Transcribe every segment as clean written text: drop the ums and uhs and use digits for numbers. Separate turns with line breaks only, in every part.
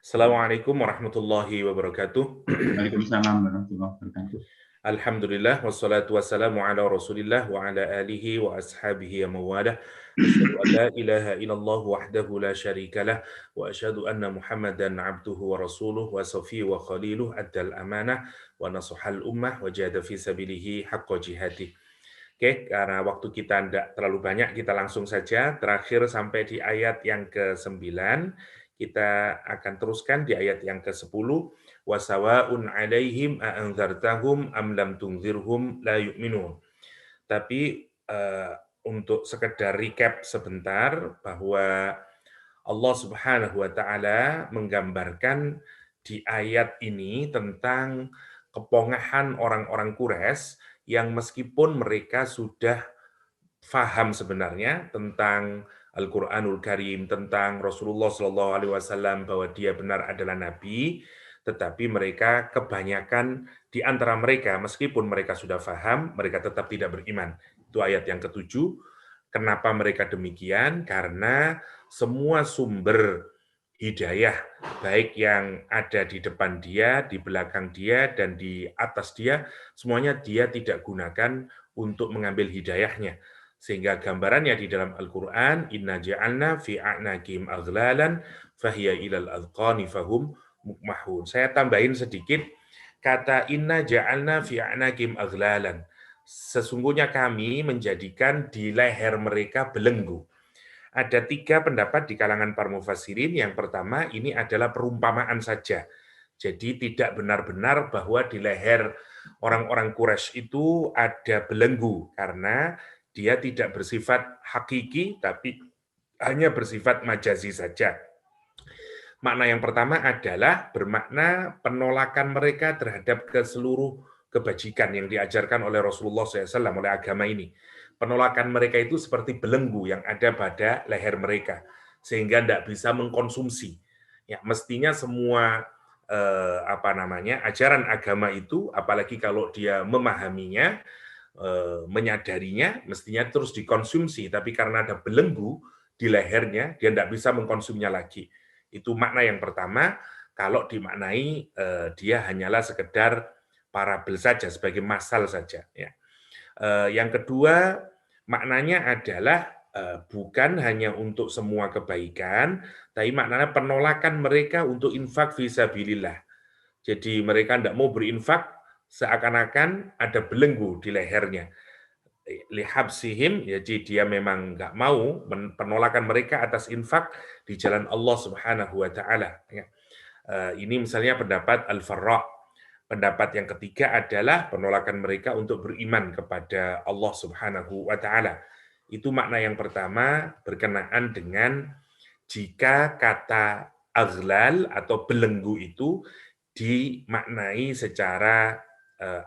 Assalamualaikum warahmatullahi wabarakatuh.
Waalaikumsalam warahmatullahi wabarakatuh.
Alhamdulillah wassalatu wassalamu ala Rasulillah wa ala alihi wa ashabihi wa mawalah. Asyhadu an la ilaha illallah wahdahu la syarikalah wa asyhadu anna Muhammadan abduhu wa rasuluh wa safiyyuhu wa khaliluh addal amanah wa nasahal ummah wa jahada fi sabilihi haqqa jihadih. Oke, karena waktu kita tidak terlalu banyak, kita langsung saja terakhir sampai di ayat yang ke-9. Kita akan teruskan di ayat yang ke-10. Wasawa'un 'alaihim a'anzartahum am lam tunzirhum la yu'minun. Tapi untuk sekedar recap sebentar bahwa Allah Subhanahu wa taala menggambarkan di ayat ini tentang kepongahan orang-orang Quraisy yang meskipun mereka sudah faham sebenarnya tentang Al-Qur'anul Karim, tentang Rasulullah Shallallahu alaihi wasallam bahwa dia benar adalah nabi, tetapi mereka kebanyakan di antara mereka meskipun mereka sudah faham, mereka tetap tidak beriman. Itu ayat yang ketujuh. Kenapa mereka demikian? Karena semua sumber hidayah, baik yang ada di depan dia, di belakang dia, dan di atas dia, semuanya dia tidak gunakan untuk mengambil hidayahnya. Sehingga gambarannya di dalam Al-Quran, Inna ja'alna fi a'naqihim aghlalan, fahiya ilal adqani fahum mukmahun. Saya tambahin sedikit, kata Inna ja'alna fi a'naqihim aghlalan. Sesungguhnya kami menjadikan di leher mereka belenggu. Ada 3 pendapat di kalangan para mufassirin. Yang pertama, ini adalah perumpamaan saja. Jadi tidak benar-benar bahwa di leher orang-orang Quraisy itu ada belenggu, karena dia tidak bersifat hakiki, tapi hanya bersifat majazi saja. Makna yang pertama adalah bermakna penolakan mereka terhadap seluruh kebajikan yang diajarkan oleh Rasulullah SAW, oleh agama ini. Penolakan mereka itu seperti belenggu yang ada pada leher mereka, sehingga tidak bisa mengkonsumsi. Ya, mestinya semua ajaran agama itu, apalagi kalau dia memahaminya, menyadarinya, mestinya terus dikonsumsi. Tapi karena ada belenggu di lehernya, dia tidak bisa mengkonsumsinya lagi. Itu makna yang pertama. Kalau dimaknai dia hanyalah sekedar parabel saja, sebagai masal saja. Ya. Yang kedua, maknanya adalah bukan hanya untuk semua kebaikan, tapi maknanya penolakan mereka untuk infak fisabilillah. Jadi mereka tidak mau berinfak, seakan-akan ada belenggu di lehernya. Lihabsihim, jadi dia memang nggak mau, penolakan mereka atas infak di jalan Allah Subhanahu wa taala. Ini misalnya pendapat Al-Farra. Pendapat yang ketiga adalah penolakan mereka untuk beriman kepada Allah Subhanahu wa taala. Itu makna yang pertama, berkenaan dengan jika kata aghlal atau belenggu itu dimaknai secara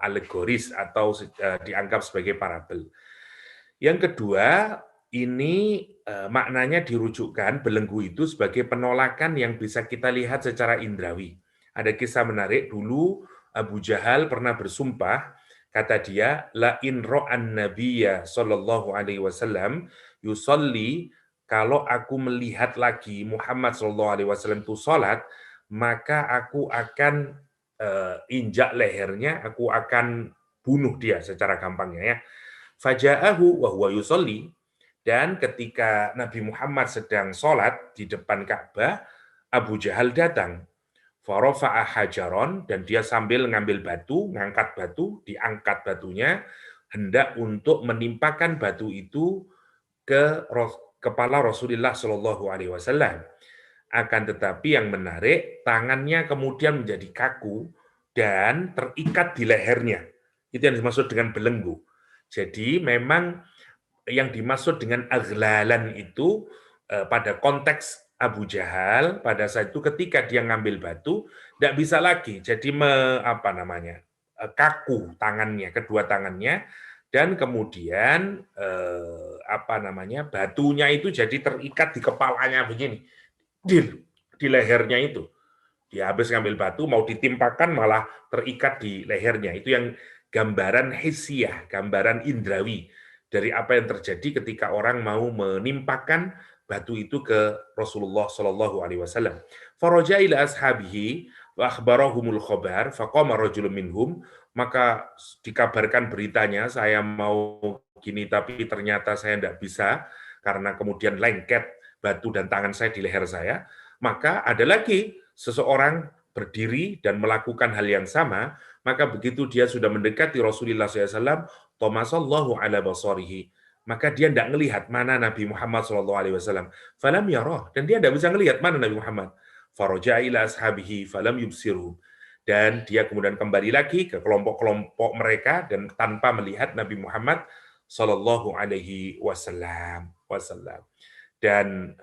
alegoris atau dianggap sebagai parabel. Yang kedua, ini maknanya dirujukkan belenggu itu sebagai penolakan yang bisa kita lihat secara indrawi. Ada kisah menarik, dulu Abu Jahal pernah bersumpah, kata dia, la in ra'an nabiyya sallallahu alaihi wasallam yusolli, kalau aku melihat lagi Muhammad sallallahu alaihi wasallam itu salat, maka aku akan injak lehernya, aku akan bunuh dia secara gampangnya ya. Faja'ahu wa huwa yusolli, dan ketika Nabi Muhammad sedang sholat di depan Ka'bah, Abu Jahal datang. Farafa'a hajaron, dan dia sambil ngambil batu, ngangkat batu, diangkat batunya, hendak untuk menimpakan batu itu ke kepala Rasulullah Shallallahu Alaihi Wasallam. Akan tetapi yang menarik, tangannya kemudian menjadi kaku dan terikat di lehernya. Itu yang dimaksud dengan belenggu. Jadi memang yang dimaksud dengan aghlalan itu pada konteks Abu Jahal pada saat itu ketika dia ngambil batu tidak bisa lagi, jadi kaku tangannya, kedua tangannya, dan kemudian batunya itu jadi terikat di kepalanya begini, di lehernya itu. Dia habis ngambil batu mau ditimpakan malah terikat di lehernya. Itu yang gambaran hissiyah, gambaran indrawi dari apa yang terjadi ketika orang mau menimpakan batu itu ke Rasulullah Shallallahu Alaihi Wasallam. Faraja ila ashabihi wa akhbarahumul khabar faqama rajulun minhum, maka dikabarkan beritanya saya mau gini tapi ternyata saya tidak bisa karena kemudian lengket batu dan tangan saya di leher saya. Maka ada lagi seseorang berdiri dan melakukan hal yang sama, maka begitu dia sudah mendekati Rasulullah SAW, Tomasallahu ala basarihi, maka dia tidak melihat mana Nabi Muhammad SAW. Falam yarah, dan dia tidak bisa melihat mana Nabi Muhammad. Faraja ila ashabihi falam yubsiru, dan dia kemudian kembali lagi ke kelompok-kelompok mereka dan tanpa melihat Nabi Muhammad Sallallahu Alaihi Wasallam. Dan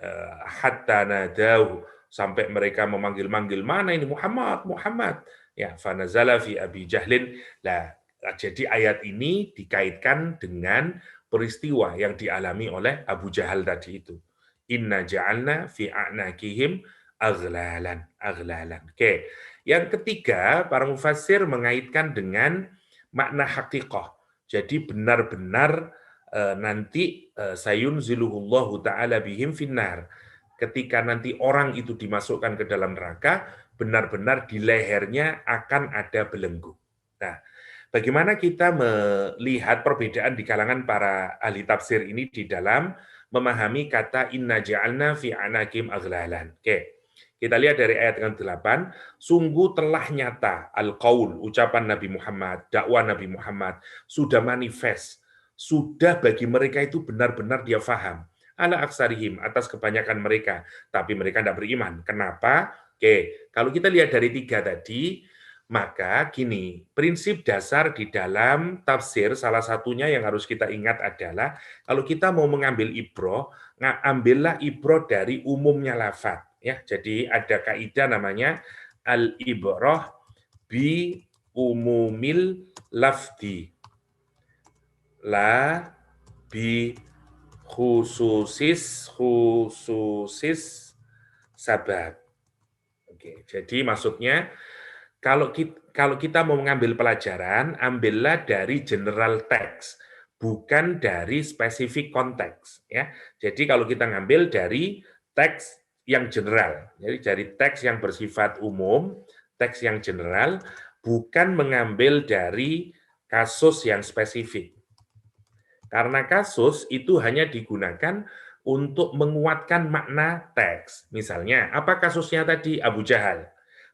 hatta nadahu, sampai mereka memanggil-manggil, mana ini Muhammad, Muhammad. Ya, fanazala fi Abi Jahlin. Nah, jadi ayat ini dikaitkan dengan peristiwa yang dialami oleh Abu Jahal tadi itu. Inna ja'alna fi a'naqihim aghlalan. Oke. Yang ketiga, para mufassir mengaitkan dengan makna haqiqah. Jadi benar-benar nanti sayunziluhullahu ta'ala bihim finnar. Ketika nanti orang itu dimasukkan ke dalam neraka, benar-benar di lehernya akan ada belenggu. Nah, bagaimana kita melihat perbedaan di kalangan para ahli tafsir ini di dalam memahami kata inna ja'alna fi anakim aghlalan. Oke. Kita lihat dari ayat yang 8, sungguh telah nyata al-qaul, ucapan Nabi Muhammad, dakwah Nabi Muhammad, sudah manifest, sudah bagi mereka itu benar-benar dia faham. Ala aksarihim, atas kebanyakan mereka, tapi mereka tidak beriman. Kenapa? Oke, kalau kita lihat dari 3 tadi, maka gini, prinsip dasar di dalam tafsir, salah satunya yang harus kita ingat adalah, kalau kita mau mengambil ibroh, ambillah ibroh dari umumnya lafaz. Ya, jadi ada kaidah namanya al-ibroh bi umumil lafdi, la bi khususis sabab. Oke, jadi maksudnya kalau kita mau mengambil pelajaran, ambillah dari general text, bukan dari spesifik konteks. Ya, jadi kalau kita ngambil dari teks yang general, jadi dari teks yang bersifat umum, teks yang general, bukan mengambil dari kasus yang spesifik. Karena kasus itu hanya digunakan untuk menguatkan makna teks. Misalnya, apa kasusnya tadi? Abu Jahal.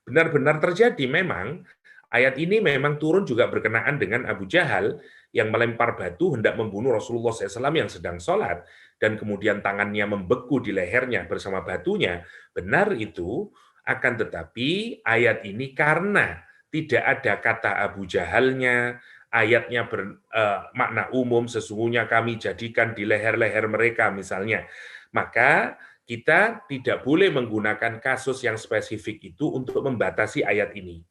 Benar-benar terjadi memang, ayat ini memang turun juga berkenaan dengan Abu Jahal yang melempar batu hendak membunuh Rasulullah SAW yang sedang sholat, dan kemudian tangannya membeku di lehernya bersama batunya. Benar itu, akan tetapi ayat ini karena tidak ada kata Abu Jahalnya, ayatnya bermakna umum, sesungguhnya kami jadikan di leher-leher mereka misalnya, maka kita tidak boleh menggunakan kasus yang spesifik itu untuk membatasi ayat ini.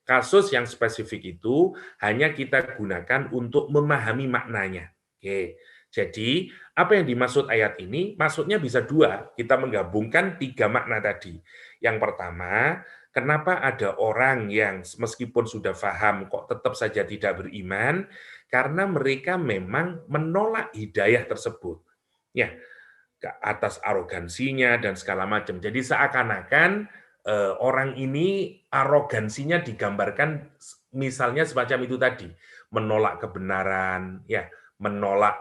Kasus yang spesifik itu hanya kita gunakan untuk memahami maknanya. Oke. Jadi, apa yang dimaksud ayat ini? Maksudnya bisa 2. Kita menggabungkan 3 makna tadi. Yang pertama, kenapa ada orang yang meskipun sudah paham kok tetap saja tidak beriman? Karena mereka memang menolak hidayah tersebut. Ya, atas arogansinya dan segala macam. Jadi seakan-akan orang ini arogansinya digambarkan misalnya semacam itu tadi, menolak kebenaran, ya, menolak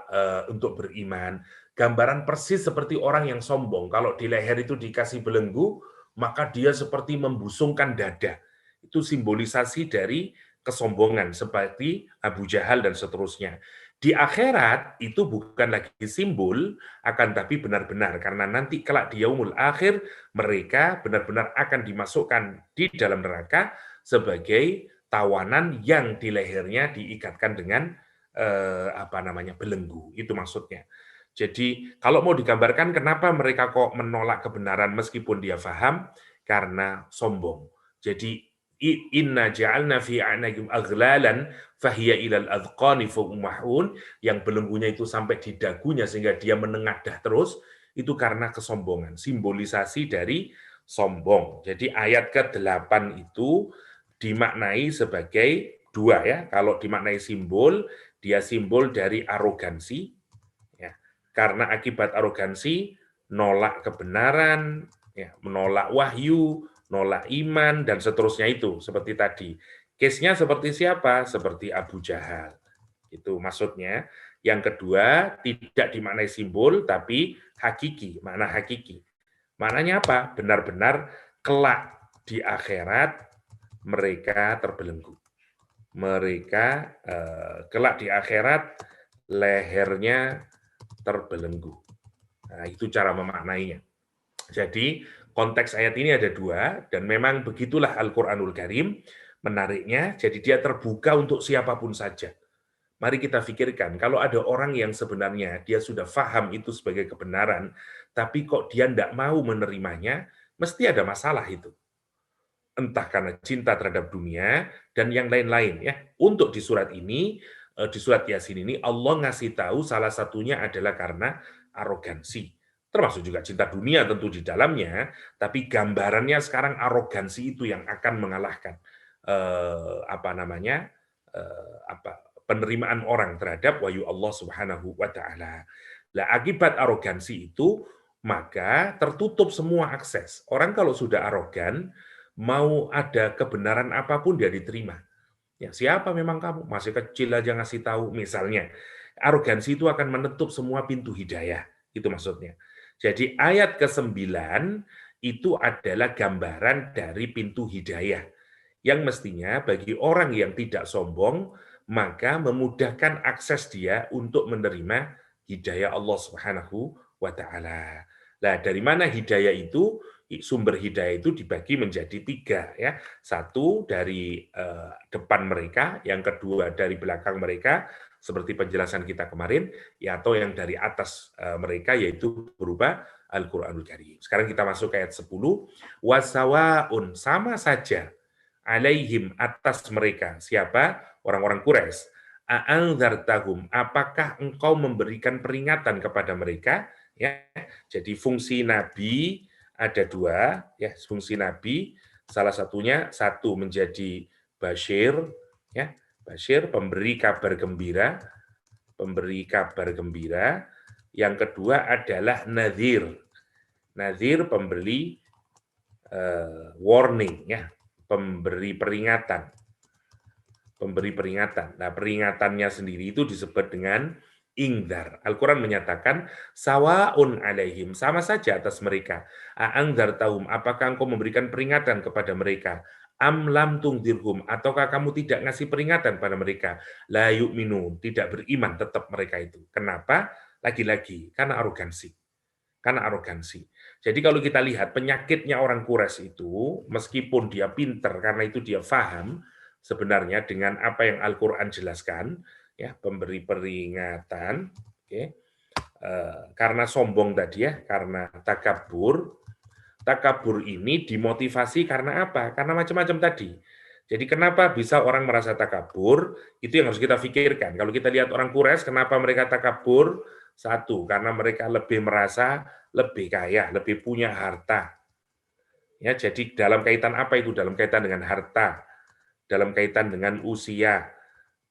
untuk beriman. Gambaran persis seperti orang yang sombong. Kalau di leher itu dikasih belenggu, maka dia seperti membusungkan dada. Itu simbolisasi dari kesombongan seperti Abu Jahal dan seterusnya. Di akhirat itu bukan lagi simbol, akan tapi benar-benar, karena nanti kelak di yaumul akhir mereka benar-benar akan dimasukkan di dalam neraka sebagai tawanan yang di lehernya diikatkan dengan belenggu. Itu maksudnya. Jadi kalau mau digambarkan kenapa mereka kok menolak kebenaran meskipun dia paham, karena sombong. Jadi inna ja'alna fi a'naqihim aghlalan fahiya ilal adqani fahum, yang belenggunya itu sampai di dagunya sehingga dia menengadah terus, itu karena kesombongan, simbolisasi dari sombong. Jadi ayat ke-8 itu dimaknai sebagai 2 ya. Kalau dimaknai simbol, dia simbol dari arogansi ya. Karena akibat arogansi nolak kebenaran, ya, menolak wahyu, nolak iman, dan seterusnya itu, seperti tadi. Case-nya seperti siapa? Seperti Abu Jahal. Itu maksudnya. Yang kedua, tidak dimaknai simbol, tapi hakiki, makna hakiki. Maknanya apa? Benar-benar kelak di akhirat mereka terbelenggu. Mereka kelak di akhirat lehernya terbelenggu. Nah, itu cara memaknainya. Jadi konteks ayat ini ada dua, dan memang begitulah Al-Quranul Karim menariknya, jadi dia terbuka untuk siapapun saja. Mari kita pikirkan, kalau ada orang yang sebenarnya dia sudah paham itu sebagai kebenaran, tapi kok dia tidak mau menerimanya, mesti ada masalah itu. Entah karena cinta terhadap dunia dan yang lain-lain ya. Untuk di surat ini, di surat Yasin ini Allah ngasih tahu salah satunya adalah karena arogansi. Termasuk juga cinta dunia tentu di dalamnya, tapi gambarannya sekarang arogansi itu yang akan mengalahkan penerimaan orang terhadap wahyu Allah Subhanahu wa taala. Nah, akibat arogansi itu maka tertutup semua akses. Orang kalau sudah arogan, mau ada kebenaran apapun dia diterima. Ya, siapa memang kamu? Masih kecil aja ngasih tahu misalnya. Arogansi itu akan menutup semua pintu hidayah. Itu maksudnya. Jadi ayat ke-9 itu adalah gambaran dari pintu hidayah. Yang mestinya bagi orang yang tidak sombong, maka memudahkan akses dia untuk menerima hidayah Allah Subhanahu wa taala. Nah, dari mana hidayah itu? Sumber hidayah itu dibagi menjadi 3 ya. Satu dari depan mereka, yang kedua dari belakang mereka seperti penjelasan kita kemarin, ya, atau yang dari atas mereka yaitu berupa Al-Qur'anul Karim. Sekarang kita masuk ke ayat 10. Wasawaun, sama saja alaihim, atas mereka. Siapa? Orang-orang Quraisy. A'anzartahum, apakah engkau memberikan peringatan kepada mereka? Ya, jadi fungsi nabi ada 2, ya, fungsi nabi. Salah satunya satu menjadi basyir, ya, basyir pemberi kabar gembira, Yang kedua adalah nadhir. Nadhir pemberi warning, ya, pemberi peringatan. Nah, peringatannya sendiri itu disebut dengan ingdar. Al-Quran menyatakan, sawaun alaihim, sama saja atas mereka. A'angdartahum, apakah engkau memberikan peringatan kepada mereka? Am lam tungdirhum, ataukah kamu tidak ngasih peringatan pada mereka? La yu'minun, tidak beriman tetap mereka itu. Kenapa? Lagi-lagi, karena arogansi. Jadi kalau kita lihat penyakitnya orang Quraisy itu, meskipun dia pinter karena itu dia paham sebenarnya dengan apa yang Al-Quran jelaskan, ya, pemberi peringatan, oke, karena sombong tadi ya, karena takabur. Takabur ini dimotivasi karena apa? Karena macam-macam tadi. Jadi kenapa bisa orang merasa takabur? Itu yang harus kita pikirkan. Kalau kita lihat orang Quraisy, kenapa mereka takabur? Satu, karena mereka lebih merasa lebih kaya, lebih punya harta. Ya, jadi dalam kaitan apa itu? Dalam kaitan dengan harta, dalam kaitan dengan usia,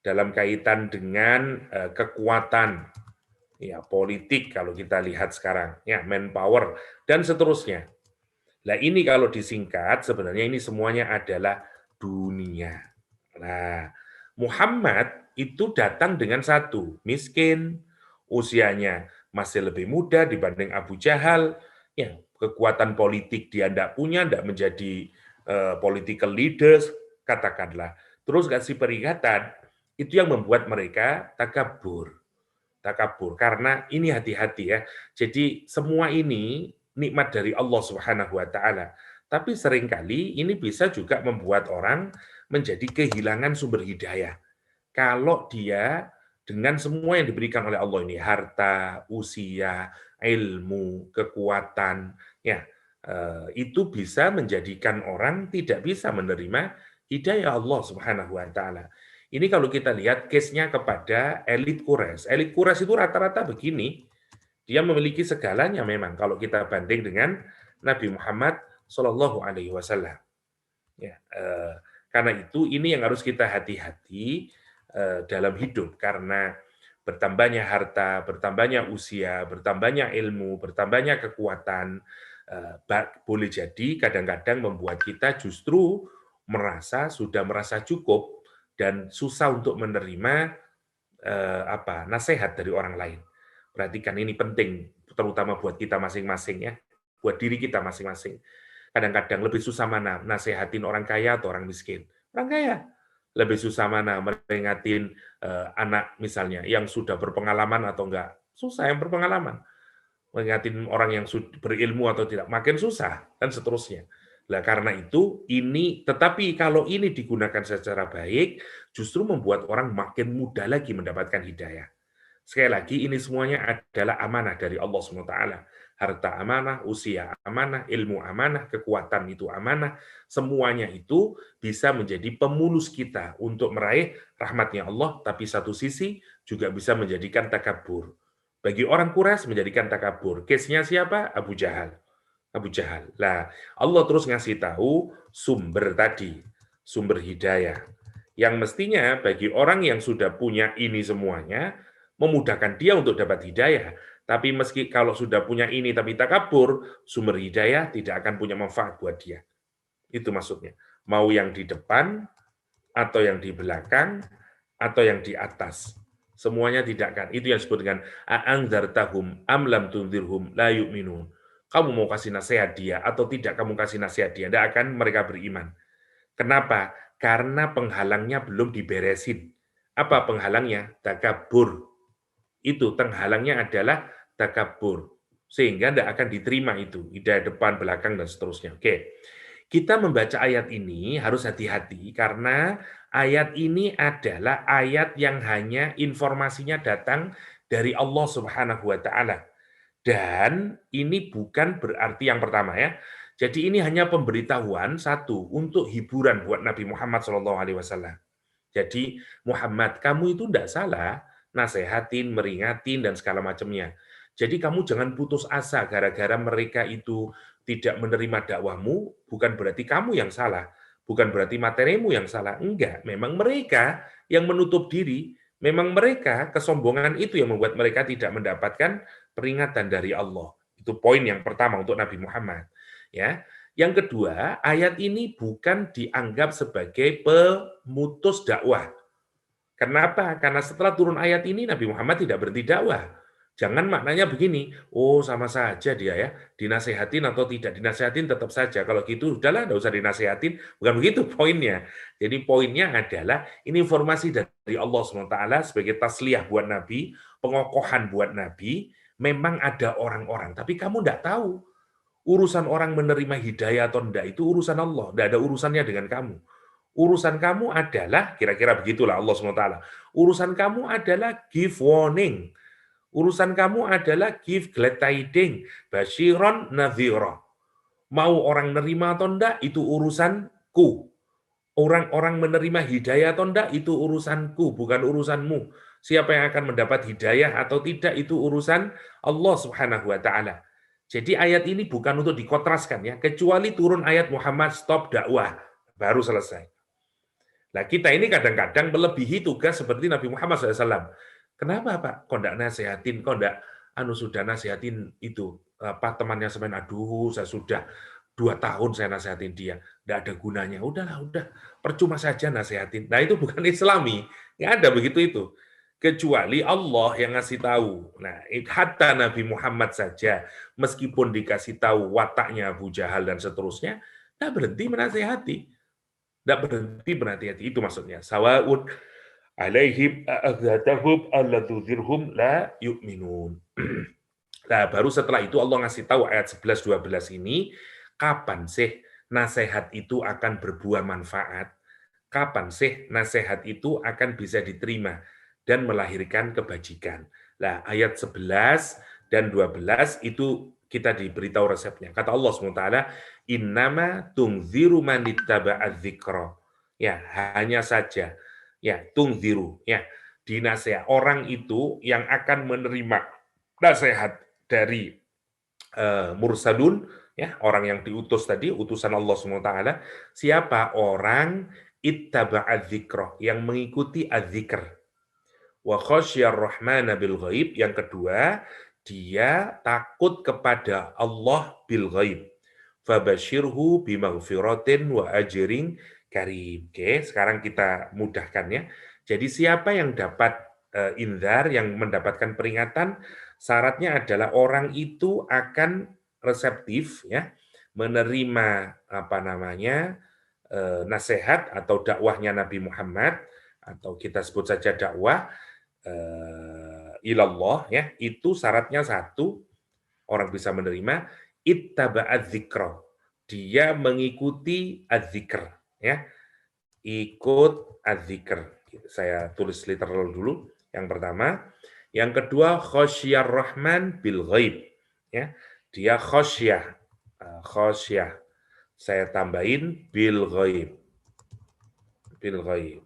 dalam kaitan dengan kekuatan, ya, politik kalau kita lihat sekarang, ya, manpower dan seterusnya. Nah, ini kalau disingkat sebenarnya ini semuanya adalah dunia. Nah, Muhammad itu datang dengan satu, miskin, usianya masih lebih muda dibanding Abu Jahal, ya, kekuatan politik dia tidak punya, tidak menjadi political leaders, katakanlah. Terus kasih peringatan, itu yang membuat mereka takabur. Karena ini hati-hati ya. Jadi semua ini nikmat dari Allah Subhanahu wa taala. Tapi seringkali ini bisa juga membuat orang menjadi kehilangan sumber hidayah. Kalau dia dengan semua yang diberikan oleh Allah ini, harta, usia, ilmu, kekuatan, ya, itu bisa menjadikan orang tidak bisa menerima hidayah Allah Subhanahu wa taala. Ini kalau kita lihat case-nya kepada elit Quraisy. Elit Quraisy itu rata-rata begini, dia memiliki segalanya memang kalau kita banding dengan Nabi Muhammad Shallallahu Alaihi Wasallam. Ya, karena itu ini yang harus kita hati-hati dalam hidup, karena bertambahnya harta, bertambahnya usia, bertambahnya ilmu, bertambahnya kekuatan, boleh jadi kadang-kadang membuat kita justru sudah merasa cukup dan susah untuk menerima nasihat dari orang lain. Perhatikan ini penting, terutama buat kita masing-masing ya, buat diri kita masing-masing. Kadang-kadang lebih susah mana nasehatin orang kaya atau orang miskin? Orang kaya. Lebih susah mana meringatin anak misalnya yang sudah berpengalaman atau enggak? Susah yang berpengalaman. Meringatin orang yang berilmu atau tidak, makin susah, dan seterusnya. Nah, karena itu, tetapi kalau ini digunakan secara baik, justru membuat orang makin mudah lagi mendapatkan hidayah. Sekali lagi, ini semuanya adalah amanah dari Allah SWT. Harta amanah, usia amanah, ilmu amanah, kekuatan itu amanah. Semuanya itu bisa menjadi pemulus kita untuk meraih rahmatnya Allah, tapi satu sisi juga bisa menjadikan takabur. Bagi orang Quraisy menjadikan takabur. Case-nya siapa? Abu Jahal. Abu Jahal. Nah, Allah terus ngasih tahu sumber tadi, sumber hidayah. Yang mestinya bagi orang yang sudah punya ini semuanya, memudahkan dia untuk dapat hidayah. Tapi meski kalau sudah punya ini tapi takabur, sumber hidayah tidak akan punya manfaat buat dia. Itu maksudnya. Mau yang di depan, atau yang di belakang, atau yang di atas. Semuanya tidak akan. Itu yang disebut dengan a'anzartahum am lam tunzirhum la yu'minun. Kamu mau kasih nasihat dia atau tidak kamu kasih nasihat dia, tidak akan mereka beriman. Kenapa? Karena penghalangnya belum diberesin. Apa penghalangnya? Takabur. Itu penghalangnya adalah takabur. Sehingga tidak akan diterima itu. Hidayah depan, belakang, dan seterusnya. Oke. Kita membaca ayat ini harus hati-hati karena ayat ini adalah ayat yang hanya informasinya datang dari Allah Subhanahu wa taala. Dan ini bukan berarti yang pertama ya. Jadi ini hanya pemberitahuan satu untuk hiburan buat Nabi Muhammad SAW. Jadi Muhammad, kamu itu tidak salah nasehatin, meringatin dan segala macamnya. Jadi kamu jangan putus asa gara-gara mereka itu tidak menerima dakwahmu, bukan berarti kamu yang salah, bukan berarti materimu yang salah. Enggak, memang mereka yang menutup diri, memang mereka kesombongan itu yang membuat mereka tidak mendapatkan peringatan dari Allah. Itu poin yang pertama untuk Nabi Muhammad. Ya, yang kedua, ayat ini bukan dianggap sebagai pemutus dakwah. Kenapa? Karena setelah turun ayat ini Nabi Muhammad tidak berhenti dakwah. Jangan maknanya begini, oh sama saja dia ya, dinasehatin atau tidak dinasehatin tetap saja. Kalau gitu udahlah, enggak usah dinasehatin. Bukan begitu poinnya. Jadi poinnya adalah ini informasi dari Allah SWT sebagai tasliyah buat Nabi, pengokohan buat Nabi. Memang ada orang-orang, tapi kamu enggak tahu. Urusan orang menerima hidayah atau enggak itu urusan Allah, enggak ada urusannya dengan kamu. Urusan kamu adalah, kira-kira begitulah Allah SWT. Urusan kamu adalah give warning. Urusan kamu adalah give glad tiding, basyiron nadhira. Mau orang nerima atau enggak, itu urusanku. Orang-orang menerima hidayah atau enggak, itu urusanku, bukan urusanmu. Siapa yang akan mendapat hidayah atau tidak, itu urusan Allah Subhanahu wa Ta'ala. Jadi ayat ini bukan untuk dikontraskan ya, kecuali turun ayat Muhammad stop dakwah, baru selesai. Nah, kita ini kadang-kadang melebihi tugas seperti Nabi Muhammad SAW. Kenapa, Pak? Kok enggak nasihatin? Kok enggak sudah nasihatin itu temannya semen? Aduh, saya sudah 2 tahun saya nasihatin dia, enggak ada gunanya. Udahlah, udah percuma saja nasihatin. Nah, itu bukan Islami. Enggak ada begitu itu. Kecuali Allah yang ngasih tahu. Nah, hatta Nabi Muhammad saja, meskipun dikasih tahu wataknya Abu Jahal dan seterusnya, enggak berhenti menasihati. Enggak berhenti menasihati. Itu maksudnya. Sawa'un alaihim a'adzatahum alladzudzirhum la yu'minun. Nah, baru setelah itu Allah ngasih tahu ayat 11-12 ini, kapan sih nasihat itu akan berbuah manfaat? Kapan sih nasihat itu akan bisa diterima dan melahirkan kebajikan? Nah, ayat 11 dan 12 itu kita diberitahu resepnya. Kata Allah SWT, innama tungziru man ittaba'adz dzikra. Ya, hanya saja ya tungziru ya dinasehat orang itu yang akan menerima nasihat dari mursalun ya orang yang diutus tadi utusan Allah SWT. Siapa orang ittaba'adz dzikra yang mengikuti adzikr. Wa khasyar rahmana bil ghaib. Yang kedua, dia takut kepada Allah bil ghaib. Fabashirhu bimaghfiratin wa ajrin karim. Oke, sekarang kita mudahkan ya. Jadi siapa yang dapat inzar, yang mendapatkan peringatan, syaratnya adalah orang itu akan reseptif ya, menerima nasihat atau dakwahnya Nabi Muhammad, atau kita sebut saja dakwah ilallah ya. Itu syaratnya satu, orang bisa menerima ittaba'adz dzikra. Dia mengikuti adzikr ya. Ikut adzikr. Saya tulis literal dulu yang pertama. Yang kedua khasyar rahman bil ghaib ya. Dia khasyah. Khasyah. Saya tambahin bil ghaib. Bil ghaib.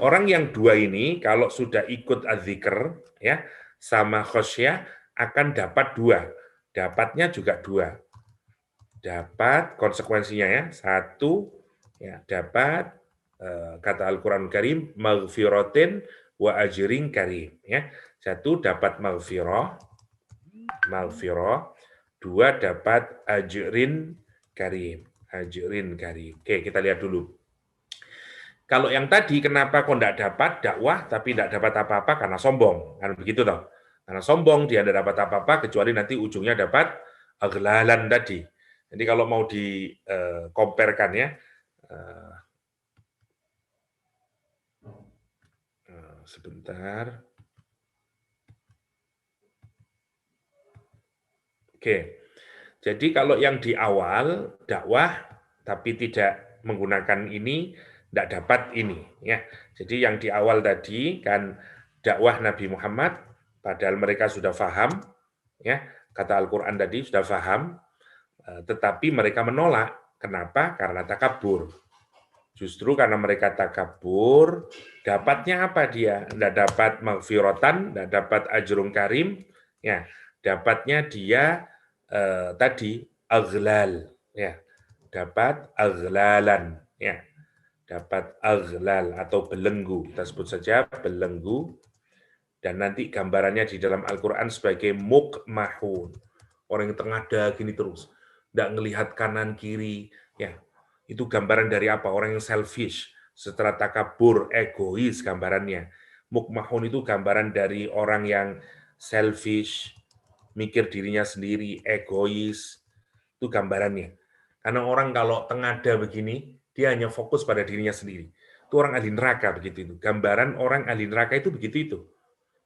Orang yang dua ini kalau sudah ikut adzikr ya sama khasyah akan dapat dua. Dapatnya juga dua. Dapat konsekuensinya ya. Satu ya, dapat kata Al-Qur'anul Karim maghfiratin wa ajrin karim ya. Satu dapat maghfirah. Dua dapat ajrin karim. Ajrin karim. Oke, kita lihat dulu. Kalau yang tadi kenapa kok enggak dapat dakwah tapi enggak dapat apa-apa karena sombong. Kan begitu toh. Karena sombong dia enggak dapat apa-apa kecuali nanti ujungnya dapat aghlalan tadi. Jadi kalau mau di-compare-kan ya, sebentar. Oke, jadi kalau yang di awal dakwah tapi tidak menggunakan ini, tidak dapat ini ya. Jadi yang di awal tadi kan dakwah Nabi Muhammad, padahal mereka sudah paham ya, kata Al-Quran tadi sudah paham, tetapi mereka menolak. Kenapa? Karena takabur. Justru karena mereka takabur, dapatnya apa dia? Tidak dapat maghfiratan, tidak dapat ajrun karim, ya, dapatnya dia tadi aghlal, ya, dapat aghlalan, ya, dapat aghlal atau belenggu, kita sebut saja belenggu, dan nanti gambarannya di dalam Al-Quran sebagai mukmahun, orang yang tengada gini terus, tidak ngelihat kanan kiri, ya. Itu gambaran dari apa? Orang yang selfish, setelah takabur, egois gambarannya. Mukmahun itu gambaran dari orang yang selfish, mikir dirinya sendiri, egois. Itu gambarannya. Karena orang kalau tengada begini, dia hanya fokus pada dirinya sendiri. Itu orang ahli neraka begitu itu. Gambaran orang ahli neraka itu begitu itu.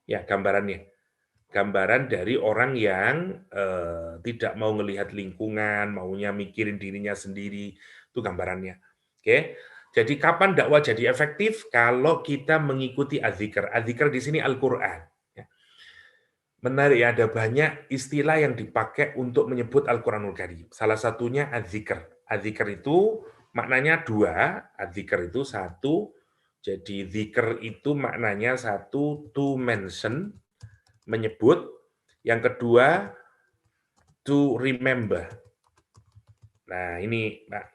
Ya, gambarannya. Gambaran dari orang yang tidak mau melihat lingkungan, maunya mikirin dirinya sendiri, itu gambarannya. Oke. Jadi kapan dakwah jadi efektif? Kalau kita mengikuti adzikr. Adzikr di sini Al-Qur'an. Menarik ya, ada banyak istilah yang dipakai untuk menyebut Al-Qur'anul Karim. Salah satunya adzikr. Adzikr itu maknanya dua, adzikr itu satu. Jadi zikr itu maknanya satu, to mention, menyebut. Yang kedua, to remember. Nah,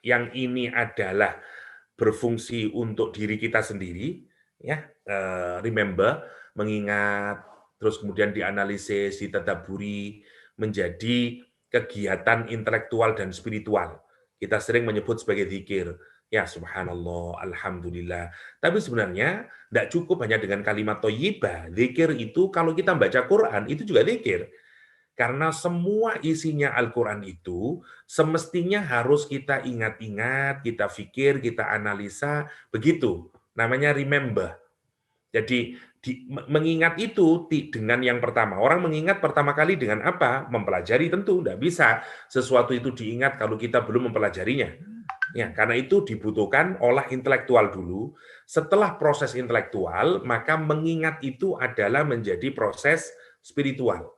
yang ini adalah berfungsi untuk diri kita sendiri, ya, remember, mengingat, terus kemudian dianalisis, ditadaburi, menjadi kegiatan intelektual dan spiritual. Kita sering menyebut sebagai zikir. Ya, subhanallah, alhamdulillah. Tapi sebenarnya tidak cukup hanya dengan kalimat thayyibah. Zikir itu kalau kita baca Quran, itu juga zikir. Karena semua isinya Al-Quran itu semestinya harus kita ingat-ingat, kita pikir, kita analisa, begitu. Namanya remember. Jadi mengingat itu dengan yang pertama. Orang mengingat pertama kali dengan apa? Mempelajari tentu. Tidak bisa sesuatu itu diingat kalau kita belum mempelajarinya. Ya, karena itu dibutuhkan olah intelektual dulu. Setelah proses intelektual, maka mengingat itu adalah menjadi proses spiritual.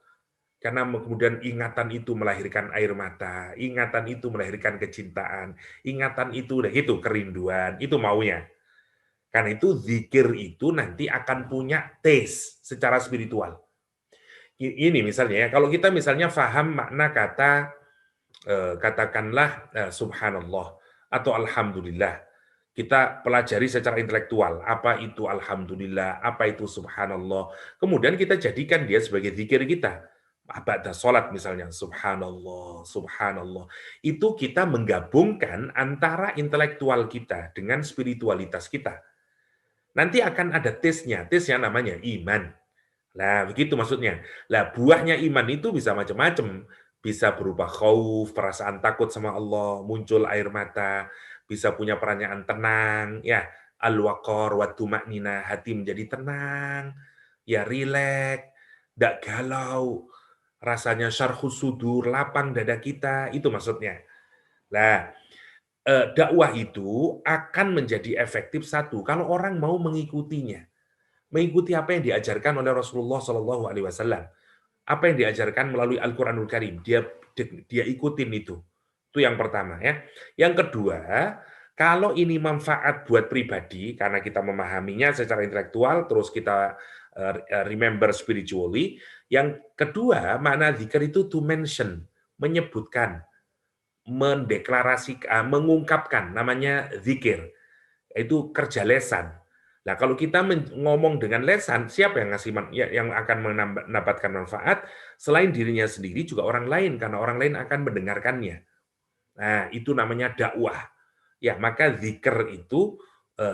Karena kemudian ingatan itu melahirkan air mata, ingatan itu melahirkan kecintaan, ingatan itu kerinduan, itu maunya. Karena itu zikir itu nanti akan punya taste secara spiritual. Ini misalnya ya, kalau kita misalnya paham makna kata katakanlah subhanallah atau alhamdulillah, Kita pelajari secara intelektual, apa itu alhamdulillah, apa itu subhanallah. Kemudian kita jadikan dia sebagai zikir kita. Ba'da sholat misalnya, subhanallah, subhanallah. Itu kita menggabungkan antara intelektual kita dengan spiritualitas kita. Nanti akan ada tesnya namanya iman. Nah, begitu maksudnya. Lah, buahnya iman itu bisa macam-macam. Bisa berupa khauf, perasaan takut sama Allah, muncul air mata, bisa punya peranyaan tenang, ya, al-waqar wa tuma'nina, hati menjadi tenang, ya rileks, tidak galau, rasanya syarhus sudur, lapang dada kita, itu maksudnya. Nah, dakwah itu akan menjadi efektif satu kalau orang mau mengikutinya. Mengikuti apa yang diajarkan oleh Rasulullah Shallallahu Alaihi Wasallam, apa yang diajarkan melalui Al-Quranul Karim, dia ikutin itu. Itu yang pertama ya. Yang kedua, kalau ini manfaat buat pribadi karena kita memahaminya secara intelektual, terus kita remember spiritually. Yang kedua, makna zikir itu to mention, menyebutkan, mendeklarasikan, mengungkapkan, namanya zikir. Itu kerja lesan. Nah, kalau kita ngomong dengan lesan, siapa yang yang akan mendapatkan manfaat selain dirinya sendiri juga orang lain karena orang lain akan mendengarkannya. Nah, itu namanya dakwah. Ya, maka zikir itu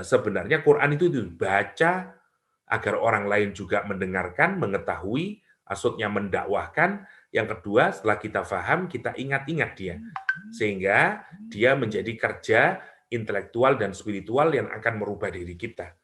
sebenarnya Quran itu dibaca agar orang lain juga mendengarkan, mengetahui, maksudnya mendakwahkan. Yang kedua, setelah kita paham, kita ingat-ingat dia. Sehingga dia menjadi kerja intelektual dan spiritual yang akan merubah diri kita.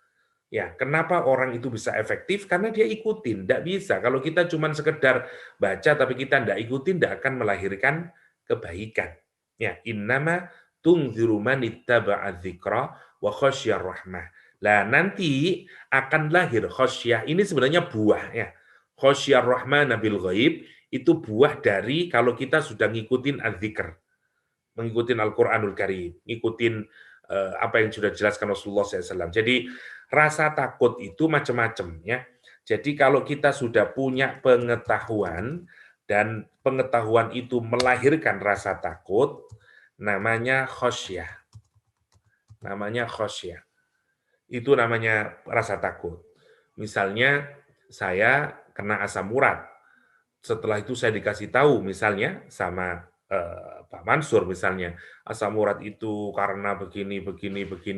Ya, kenapa orang itu bisa efektif? Karena dia ikutin. Tidak bisa. Kalau kita cuma sekedar baca tapi kita tidak ikutin, tidak akan melahirkan kebaikan. Ya, innama tunziru man ittaba'a dzikra wa khasyar rahmah. Lah nanti akan lahir khasyah. Ini sebenarnya buah ya. Khasyar rahmah nabil ghaib itu buah dari kalau kita sudah ngikutin adzikr. Mengikutin Al-Qur'anul Karim, ngikutin apa yang sudah dijelaskan Rasulullah SAW. Jadi rasa takut itu macam-macam ya. Jadi kalau kita sudah punya pengetahuan dan pengetahuan itu melahirkan rasa takut, namanya khosyah. Namanya khosyah. Itu namanya rasa takut. Misalnya saya kena asam urat. Setelah itu saya dikasih tahu misalnya sama Pak Mansur misalnya, asam urat itu karena begini,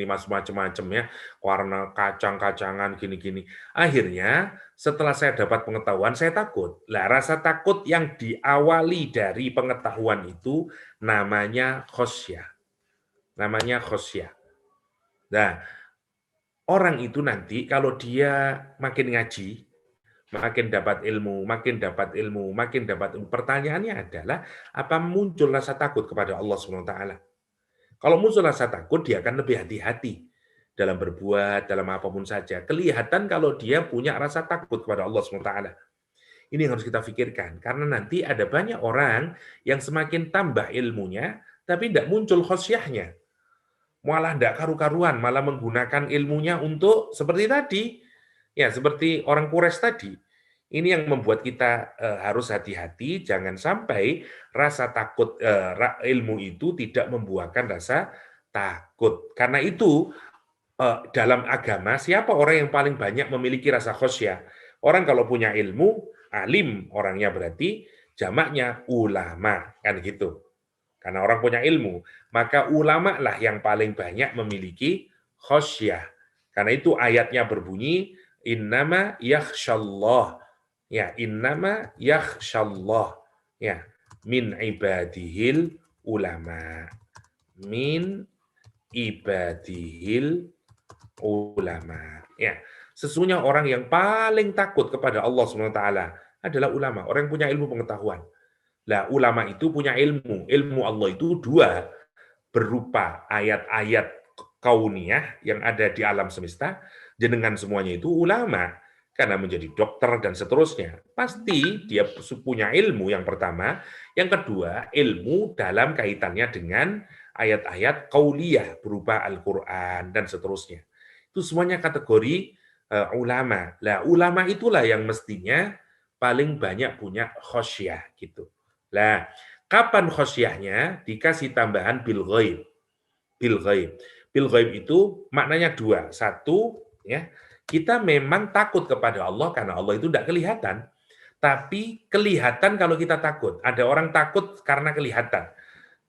macam-macam ya, karena kacang-kacangan gini-gini. Akhirnya setelah saya dapat pengetahuan, saya takut. Lah rasa takut yang diawali dari pengetahuan itu namanya khosyah. Namanya khosyah. Nah, orang itu nanti kalau dia makin ngaji, makin dapat ilmu, makin dapat ilmu, makin dapat ilmu. Pertanyaannya adalah, apa muncul rasa takut kepada Allah SWT? Kalau muncul rasa takut, dia akan lebih hati-hati dalam berbuat, dalam apapun saja. Kelihatan kalau dia punya rasa takut kepada Allah SWT. Ini yang harus kita pikirkan. Karena nanti ada banyak orang yang semakin tambah ilmunya, tapi tidak muncul khosyahnya. Malah tidak karu-karuan, malah menggunakan ilmunya untuk seperti tadi. Ya, seperti orang Quraisy tadi. Ini yang membuat kita harus hati-hati, jangan sampai rasa takut ilmu itu tidak membuahkan rasa takut. Karena itu dalam agama siapa orang yang paling banyak memiliki rasa khosyah? Orang kalau punya ilmu, alim orangnya berarti jamaknya ulama kan gitu. Karena orang punya ilmu, maka ulama lah yang paling banyak memiliki khosyah. Karena itu ayatnya berbunyi innama yakhsyallah. Ya, innama yakhsyallah. Ya, min ibadihil ulama. Min ibadihil ulama. Ya, sesungguhnya orang yang paling takut kepada Allah SWT adalah ulama, orang yang punya ilmu pengetahuan. Lah, ulama itu punya ilmu. Ilmu Allah itu dua, berupa ayat-ayat kauniyah yang ada di alam semesta, jenengan semuanya itu ulama. Karena menjadi dokter dan seterusnya. Pasti dia punya ilmu yang pertama. Yang kedua, ilmu dalam kaitannya dengan ayat-ayat kauliyah berupa Al-Quran dan seterusnya. Itu semuanya kategori ulama. Lah, ulama itulah yang mestinya paling banyak punya khosyah gitu. Lah, kapan khosyahnya? Dikasih tambahan bil ghaib. Bil ghaib. Bil ghaib itu maknanya dua. Satu, ya, kita memang takut kepada Allah karena Allah itu tidak kelihatan. Tapi kelihatan kalau kita takut. Ada orang takut karena kelihatan.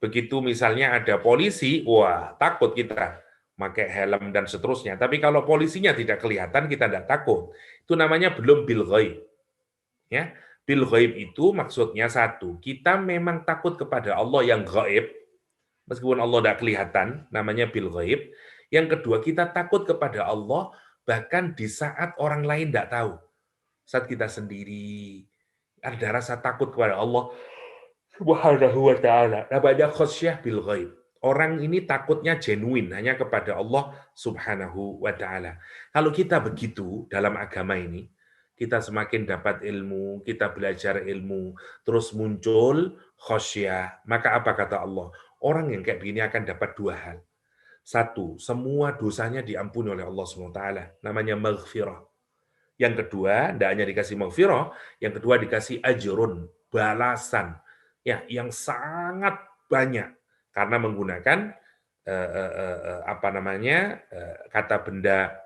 Begitu misalnya ada polisi, wah takut kita pakai helm dan seterusnya. Tapi kalau polisinya tidak kelihatan, kita tidak takut. Itu namanya belum bil ghaib. Ya, bil ghaib itu maksudnya satu, kita memang takut kepada Allah yang ghaib, meskipun Allah tidak kelihatan, namanya bil ghaib. Yang kedua, kita takut kepada Allah bahkan di saat orang lain tidak tahu. Saat kita sendiri, ada rasa takut kepada Allah Subhanahu wa ta'ala. Namanya khasyah bil ghaib. Orang ini takutnya genuine hanya kepada Allah Subhanahu wa ta'ala. Kalau kita begitu dalam agama ini, kita semakin dapat ilmu, kita belajar ilmu, terus muncul khasyah. Maka apa kata Allah? Orang yang kayak begini akan dapat dua hal. Satu, semua dosanya diampuni oleh Allah SWT. Namanya maghfirah. Yang kedua, tidak hanya dikasih maghfirah, yang kedua dikasih ajrun, balasan. Ya, yang sangat banyak. Karena menggunakan kata benda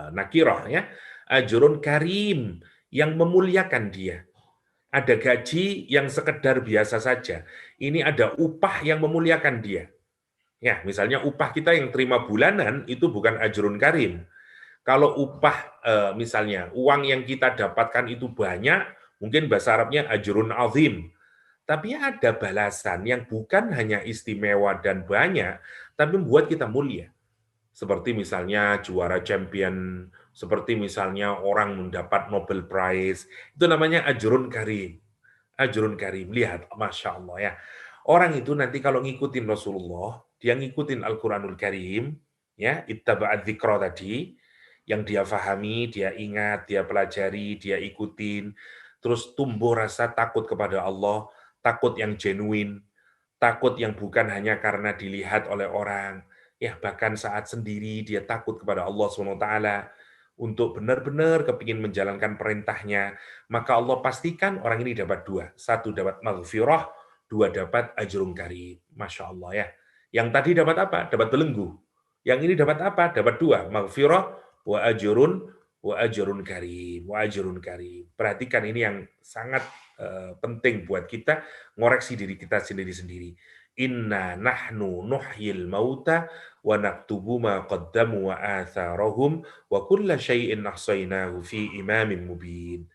nakirah, ya. Ajrun karim, yang memuliakan dia. Ada gaji yang sekedar biasa saja. Ini ada upah yang memuliakan dia. Ya, misalnya upah kita yang terima bulanan itu bukan ajrun karim. Kalau upah misalnya uang yang kita dapatkan itu banyak, mungkin bahasa Arabnya ajrun azim. Tapi ada balasan yang bukan hanya istimewa dan banyak, tapi membuat kita mulia. Seperti misalnya juara champion, seperti misalnya orang mendapat Nobel Prize, itu namanya ajrun karim. Ajrun karim, lihat, Masya Allah ya. Orang itu nanti kalau ngikutin Rasulullah, dia ngikutin Al-Quranul Karim, ya, ittaba'ad dzikra tadi, yang dia fahami, dia ingat, dia pelajari, dia ikutin, terus tumbuh rasa takut kepada Allah, takut yang genuine, takut yang bukan hanya karena dilihat oleh orang, ya bahkan saat sendiri dia takut kepada Allah SWT, untuk benar-benar kepingin menjalankan perintahnya, maka Allah pastikan orang ini dapat dua. Satu dapat maghfirah, dua dapat ajrun karim. Masya Allah ya. Yang tadi dapat apa? Dapat belenggu. Yang ini dapat apa? Dapat dua. Maghfirah wa ajrun karim. Wa ajrun karim. Perhatikan ini yang sangat penting buat kita ngoreksi diri kita sendiri-sendiri. Inna nahnu nuhyil mauta wa naktubu ma qaddamu wa atharahum wa kulla syai'in ahsaynahu fi imamin mubin.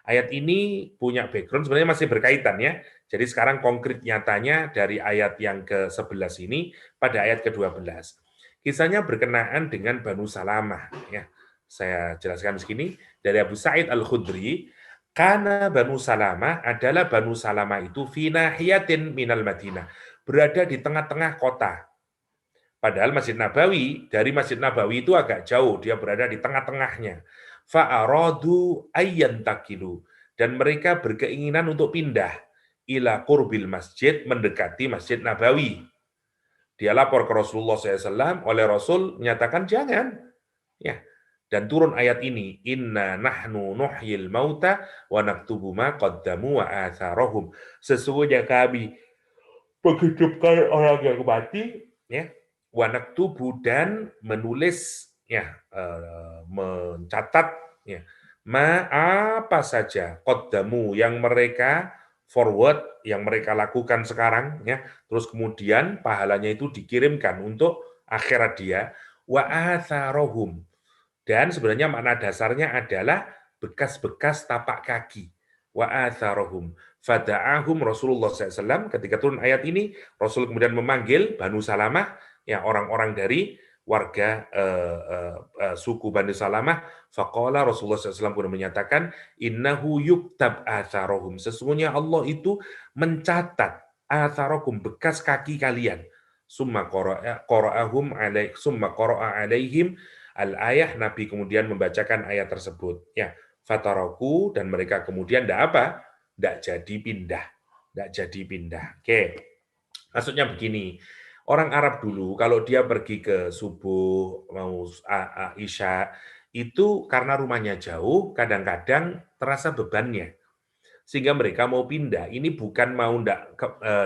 Ayat ini punya background sebenarnya masih berkaitan ya. Jadi sekarang konkret nyatanya dari ayat yang ke-11 ini pada ayat ke-12. Kisahnya berkenaan dengan Banu Salamah ya. Saya jelaskan di sini dari Abu Sa'id Al-Khudri, karena Banu Salamah adalah Banu Salamah itu fi nahiyatin minal Madinah, berada di tengah-tengah kota. Padahal Masjid Nabawi, dari Masjid Nabawi itu agak jauh, dia berada di tengah-tengahnya. Fa'aradu ayyan takilu. Dan mereka berkeinginan untuk pindah ila qurbil masjid, mendekati Masjid Nabawi. Dia lapor ke Rasulullah SAW, oleh Rasul menyatakan jangan. Ya. Dan turun ayat ini, inna nahnu nuhyil mauta wa naktubu ma qaddamu wa atharahum. Sesungguhnya kami menghidupkan orang yang mati, ya, wa naktubu, dan menulis, ya, mencatat, ya, ma apa saja qaddamu yang mereka forward, yang mereka lakukan sekarang, ya, terus kemudian pahalanya itu dikirimkan untuk akhirat dia, wa atharahum. Dan sebenarnya makna dasarnya adalah bekas-bekas tapak kaki. Wa atharahum. Fada'ahum Rasulullah SAW, ketika turun ayat ini, Rasul kemudian memanggil Banu Salamah, ya, orang-orang dari warga suku Banu Salamah. Faqala, Rasulullah SAW pun menyatakan, innahu yuktab atharahum. Sesungguhnya Allah itu mencatat atharahum, bekas kaki kalian. Summa qara'ahum alaih, summa qara'a alaihim al-ayah. Nabi kemudian membacakan ayat tersebut. Ya, fataraku, dan mereka kemudian tidak jadi pindah. Tidak jadi pindah. Oke. Maksudnya begini, orang Arab dulu kalau dia pergi ke subuh, mau isya, itu karena rumahnya jauh, kadang-kadang terasa bebannya. Sehingga mereka mau pindah. Ini bukan mau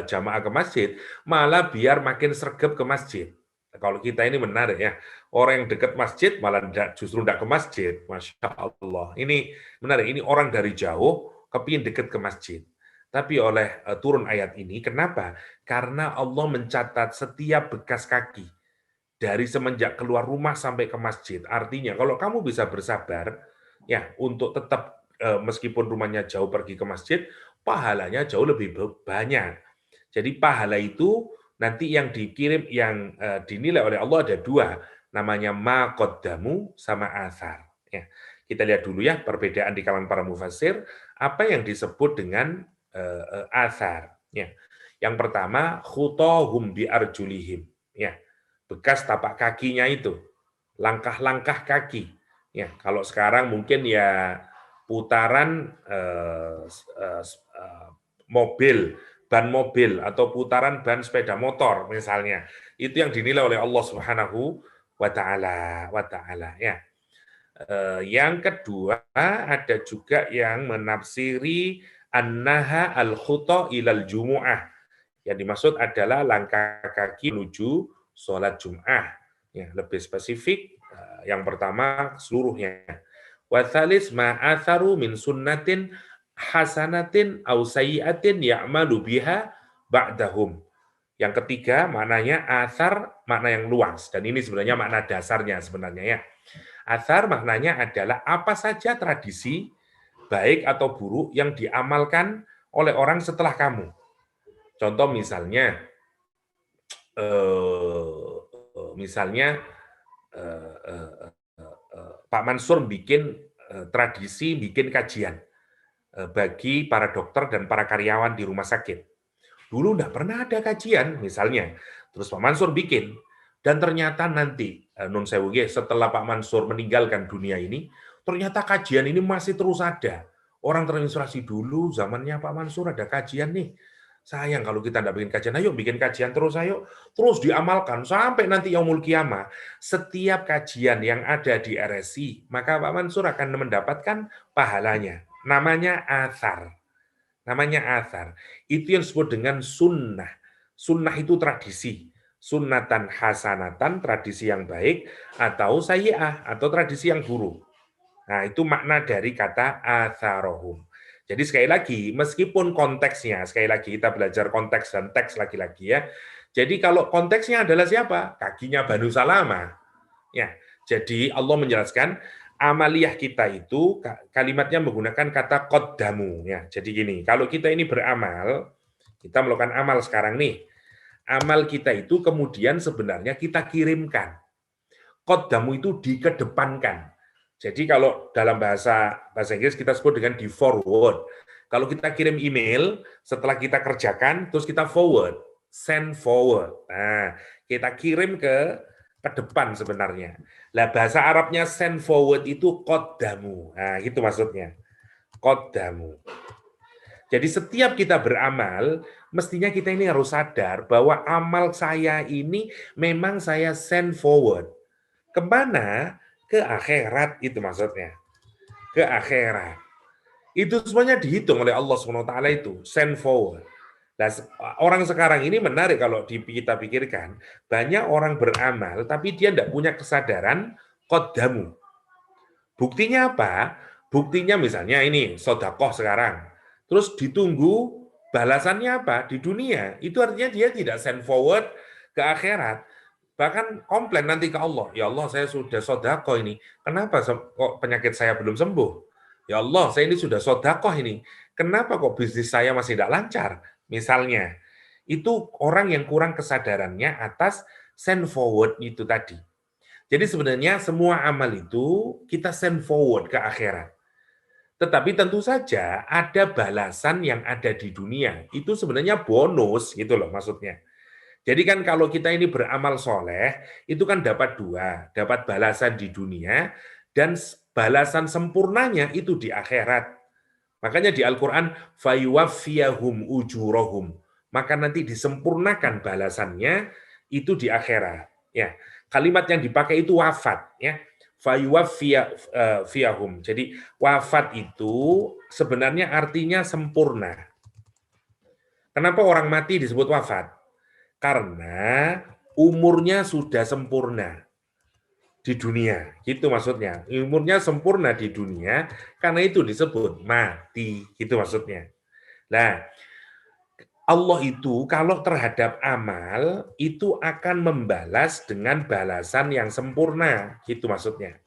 jamaah ke masjid, malah biar makin sregep ke masjid. Kalau kita ini menarik ya, orang yang dekat masjid malah justru tidak ke masjid, masya Allah. Ini menarik. Ini orang dari jauh kepingin dekat ke masjid. Tapi oleh turun ayat ini, kenapa? Karena Allah mencatat setiap bekas kaki dari semenjak keluar rumah sampai ke masjid. Artinya, kalau kamu bisa bersabar, ya untuk tetap meskipun rumahnya jauh pergi ke masjid, pahalanya jauh lebih banyak. Jadi pahala itu nanti yang dikirim, yang dinilai oleh Allah ada dua, namanya ma qaddamu sama athar. Ya. Kita lihat dulu ya perbedaan di kalangan para mufassir, apa yang disebut dengan athar. Ya. Yang pertama, khutahum bi arjulihim. Ya. Bekas tapak kakinya itu, langkah-langkah kaki. Ya, kalau sekarang mungkin ya putaran mobil, ban mobil atau putaran ban sepeda motor misalnya. Itu yang dinilai oleh Allah Subhanahu wa taala ya. Yang kedua ada juga yang menafsiri annaha al-khuta ilal jumu'ah. Yang dimaksud adalah langkah kaki menuju sholat Jum'ah. Ya, lebih spesifik, yang pertama seluruhnya. Watsalis ma'atharu min sunnatin hasanatin au sayyiatin ya'malu biha ba'dahum. Yang ketiga, maknanya athar, makna yang luas. Dan ini sebenarnya makna dasarnya sebenarnya ya. Athar maknanya adalah apa saja tradisi, baik atau buruk, yang diamalkan oleh orang setelah kamu. Contoh misalnya, Pak Mansur bikin tradisi, bikin kajian bagi para dokter dan para karyawan di rumah sakit. Dulu enggak pernah ada kajian, misalnya. Terus Pak Mansur bikin, dan ternyata nanti, nun sewu setelah Pak Mansur meninggalkan dunia ini, ternyata kajian ini masih terus ada. Orang terinspirasi dulu, zamannya Pak Mansur ada kajian nih. Sayang kalau kita enggak bikin kajian, ayo bikin kajian terus, ayo. Terus diamalkan, sampai nanti yaumul qiyamah. Setiap kajian yang ada di RSI, maka Pak Mansur akan mendapatkan pahalanya. Namanya athar. Namanya athar. Itu yang disebut dengan sunnah. Sunnah itu tradisi. Sunnatan hasanatan, tradisi yang baik, atau sayyi'ah, atau tradisi yang buruk. Nah, itu makna dari kata atharohum. Jadi sekali lagi, meskipun konteksnya, sekali lagi kita belajar konteks dan teks lagi-lagi ya. Jadi kalau konteksnya adalah siapa? Kakinya Banu Salamah. Ya, jadi Allah menjelaskan, amaliyah kita itu kalimatnya menggunakan kata qaddamu ya. Jadi gini, kalau kita ini beramal, kita melakukan amal sekarang nih. Amal kita itu kemudian sebenarnya kita kirimkan. Qaddamu itu dikedepankan. Jadi kalau dalam bahasa Inggris kita sebut dengan di forward. Kalau kita kirim email, setelah kita kerjakan, terus kita forward, send forward. Nah, kita kirim ke depan sebenarnya. Lah bahasa Arabnya send forward itu qaddamu. Nah, gitu maksudnya. Qaddamu. Jadi setiap kita beramal, mestinya kita ini harus sadar bahwa amal saya ini memang saya send forward. Kemana? Ke akhirat, itu maksudnya. Ke akhirat. Itu semuanya dihitung oleh Allah SWT itu, send forward. Nah, orang sekarang ini menarik kalau kita pikirkan, banyak orang beramal, tapi dia tidak punya kesadaran qaddamu. Buktinya apa? Buktinya misalnya ini, sodakoh sekarang. Terus ditunggu balasannya apa? Di dunia. Itu artinya dia tidak send forward ke akhirat. Bahkan komplain nanti ke Allah. Ya Allah, saya sudah sodakoh ini. Kenapa kok penyakit saya belum sembuh? Ya Allah, saya ini sudah sodakoh ini. Kenapa kok bisnis saya masih tidak lancar? Misalnya, itu orang yang kurang kesadarannya atas send forward itu tadi. Jadi sebenarnya semua amal itu kita send forward ke akhirat. Tetapi tentu saja ada balasan yang ada di dunia. Itu sebenarnya bonus gitu loh maksudnya. Jadi kan kalau kita ini beramal soleh, itu kan dapat dua. Dapat balasan di dunia, dan balasan sempurnanya itu di akhirat. Makanya di Al-Quran, fayuwaffiyahum ujurahum. Maka nanti disempurnakan balasannya itu di akhirat. Ya, kalimat yang dipakai itu wafat. Ya, fayuwaffiyahum. Jadi wafat itu sebenarnya artinya sempurna. Kenapa orang mati disebut wafat? Karena umurnya sudah sempurna di dunia. Gitu maksudnya. Umurnya sempurna di dunia, karena itu disebut mati. Gitu maksudnya. Nah, Allah itu kalau terhadap amal itu akan membalas dengan balasan yang sempurna, gitu maksudnya.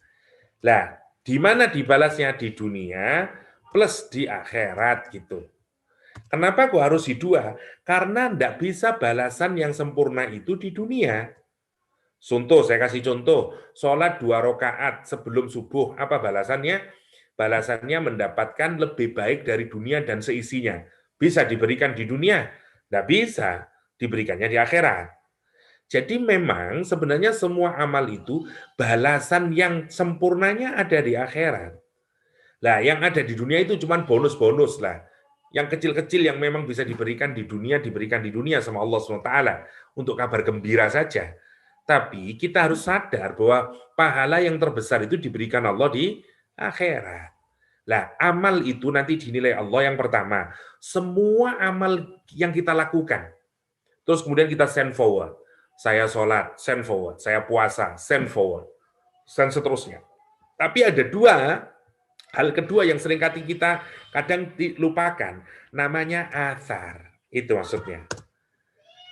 Lah, di mana dibalasnya di dunia plus di akhirat gitu. Kenapa kok harus di dua? Karena tidak bisa balasan yang sempurna itu di dunia. Contoh, saya kasih contoh, sholat 2 rakaat sebelum subuh, apa balasannya? Balasannya mendapatkan lebih baik dari dunia dan seisinya. Bisa diberikan di dunia? Tidak bisa, diberikannya di akhirat. Jadi memang sebenarnya semua amal itu balasan yang sempurnanya ada di akhirat. Lah, yang ada di dunia itu cuma bonus-bonus lah. Yang kecil-kecil yang memang bisa diberikan di dunia, diberikan di dunia sama Allah SWT untuk kabar gembira saja. Tapi kita harus sadar bahwa pahala yang terbesar itu diberikan Allah di akhirat. Lah, amal itu nanti dinilai Allah yang pertama. Semua amal yang kita lakukan. Terus kemudian kita send forward. Saya sholat, send forward. Saya puasa, send forward. Dan seterusnya. Tapi ada hal kedua yang seringkali kita kadang dilupakan. Namanya athar. Itu maksudnya.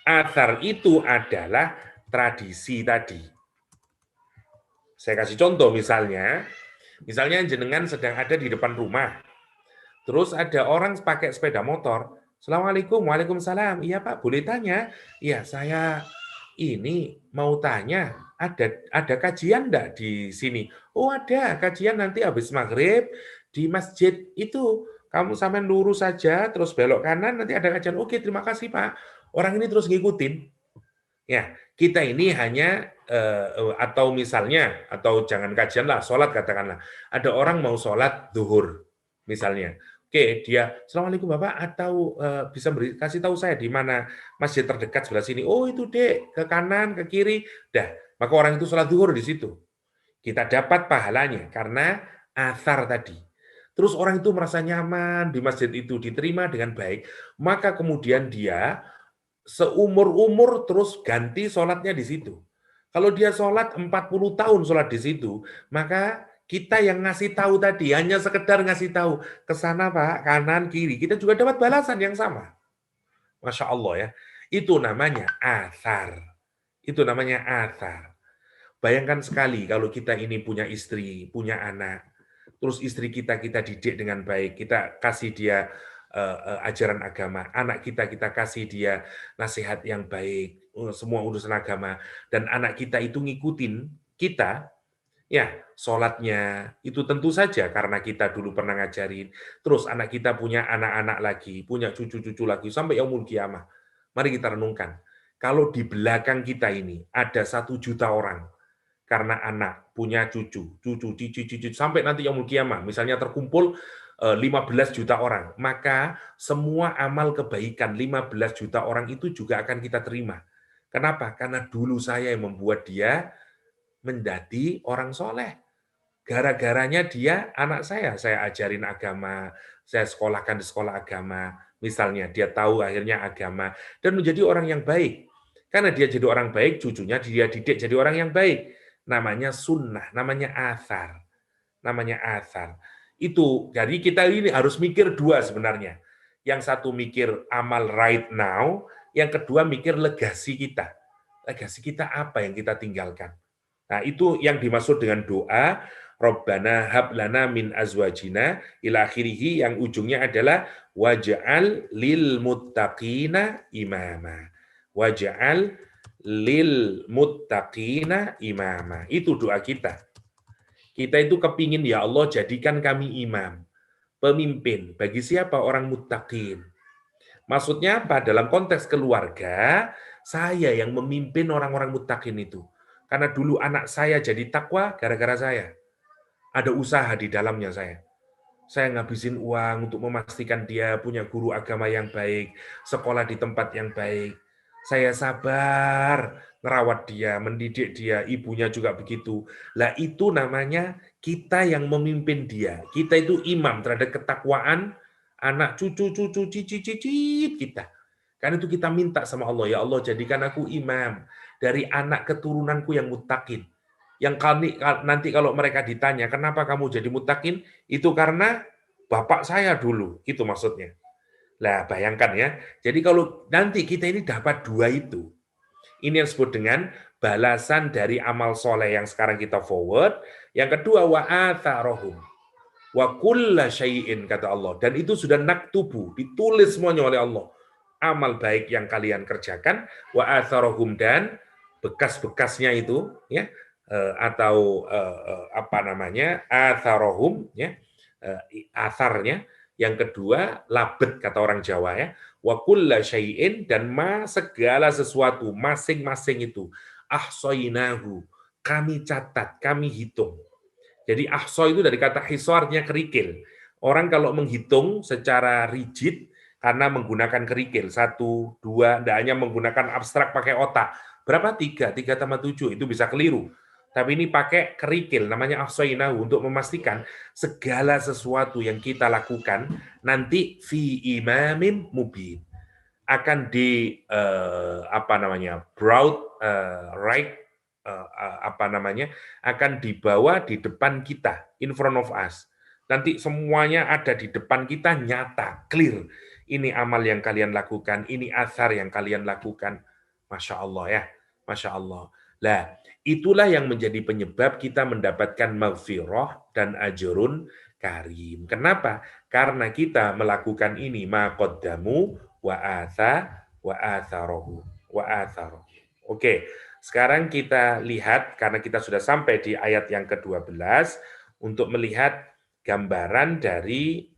Athar itu adalah tradisi tadi. Saya kasih contoh misalnya jenengan sedang ada di depan rumah, terus ada orang pakai sepeda motor, Assalamualaikum, waalaikumsalam, iya Pak, boleh tanya? Iya, saya ini mau tanya, ada kajian enggak di sini? Oh ada, kajian nanti habis maghrib di masjid itu, kamu sampai lurus saja, terus belok kanan, nanti ada kajian. Oke, terima kasih Pak. Orang ini terus ngikutin. Ya, kita ini hanya atau misalnya atau jangan kajian lah, sholat katakanlah. Ada orang mau sholat zuhur misalnya. Oke, dia Assalamualaikum Bapak, atau bisa kasih tahu saya di mana masjid terdekat sebelah sini. Oh itu Dek, ke kanan, ke kiri. Dah, maka orang itu sholat zuhur di situ. Kita dapat pahalanya karena athar tadi. Terus orang itu merasa nyaman di masjid itu, diterima dengan baik, maka kemudian dia seumur-umur terus ganti sholatnya di situ. Kalau dia sholat 40 tahun sholat di situ, maka kita yang ngasih tahu tadi, hanya sekedar ngasih tahu, ke sana Pak, kanan, kiri, kita juga dapat balasan yang sama. Masya Allah ya. Itu namanya athar. Itu namanya athar. Bayangkan sekali kalau kita ini punya istri, punya anak, terus istri kita didik dengan baik, kita kasih dia ajaran agama, anak kita kasih dia nasihat yang baik, semua urusan agama, dan anak kita itu ngikutin kita, ya sholatnya itu tentu saja karena kita dulu pernah ngajarin, terus anak kita punya anak-anak lagi, punya cucu-cucu lagi, sampai yaumul kiamah. Mari kita renungkan, kalau di belakang kita ini ada 1 juta orang, karena anak punya cucu, sampai nanti yaumul kiamah, misalnya terkumpul 15 juta orang, maka semua amal kebaikan 15 juta orang itu juga akan kita terima. Kenapa? Karena dulu saya yang membuat dia menjadi orang soleh. Gara-garanya dia anak saya ajarin agama, saya sekolahkan di sekolah agama, misalnya dia tahu akhirnya agama, dan menjadi orang yang baik. Karena dia jadi orang baik, cucunya dia didik jadi orang yang baik. Namanya sunnah, namanya athar. Namanya athar. Itu, jadi kita ini harus mikir dua sebenarnya. Yang satu mikir amal right now, yang kedua mikir legasi kita. Legasi kita apa yang kita tinggalkan. Nah, itu yang dimaksud dengan doa, Rabbana hab lana min azwajina ila akhirih, yang ujungnya adalah waj'al lil muttaqina imama. Waj'al lil muttaqina imama. Itu doa kita. Kita itu kepingin, ya Allah jadikan kami imam, pemimpin. Bagi siapa? Orang muttaqin. Maksudnya apa? Dalam konteks keluarga, saya yang memimpin orang-orang muttaqin itu. Karena dulu anak saya jadi takwa gara-gara saya. Ada usaha di dalamnya saya. Saya ngabisin uang untuk memastikan dia punya guru agama yang baik, sekolah di tempat yang baik. Saya sabar merawat dia, mendidik dia, ibunya juga begitu. Lah itu namanya kita yang memimpin dia. Kita itu imam terhadap ketakwaan anak, cucu, cicit kita. Karena itu kita minta sama Allah, ya Allah jadikan aku imam. dari anak keturunanku yang muttaqin. Yang nanti kalau mereka ditanya, kenapa kamu jadi muttaqin? Itu karena bapak saya dulu. Itu maksudnya. Lah, bayangkan ya. Jadi kalau nanti kita ini dapat dua itu, ini yang disebut dengan balasan dari amal soleh yang sekarang kita forward. Yang kedua, wa atharohum. Wa kulla syai'in, kata Allah. Dan itu sudah naktubu, ditulis semuanya oleh Allah. Amal baik yang kalian kerjakan, wa atharohum, dan bekas-bekasnya itu, ya, atau apa namanya, atharohum, ya, atharnya. Yang kedua, labet, kata orang Jawa, ya. Wa kulla syai'in, dan segala sesuatu, masing-masing itu, ahsoinahu, kami catat, kami hitung. Jadi ahso itu dari kata hisor, artinya kerikil. Orang kalau menghitung secara rigid, karena menggunakan kerikil, 1, 2, tidak hanya menggunakan abstrak pakai otak. Berapa? 3 tambah 7, itu bisa keliru. Tapi ini pakai kerikil, namanya ahsoinahu, untuk memastikan segala sesuatu yang kita lakukan nanti fi imamin mubin, akan di right, akan dibawa di depan kita, in front of us. Nanti semuanya ada di depan kita, nyata, clear. Ini amal yang kalian lakukan, ini athar yang kalian lakukan. Masya Allah ya, Masya Allah. Lah, itulah yang menjadi penyebab kita mendapatkan maghfirah dan ajrun karim. Kenapa? Karena kita melakukan ini, ma qaddamu wa atharohu. Oke, sekarang kita lihat, karena kita sudah sampai di ayat yang ke-12, untuk melihat gambaran dari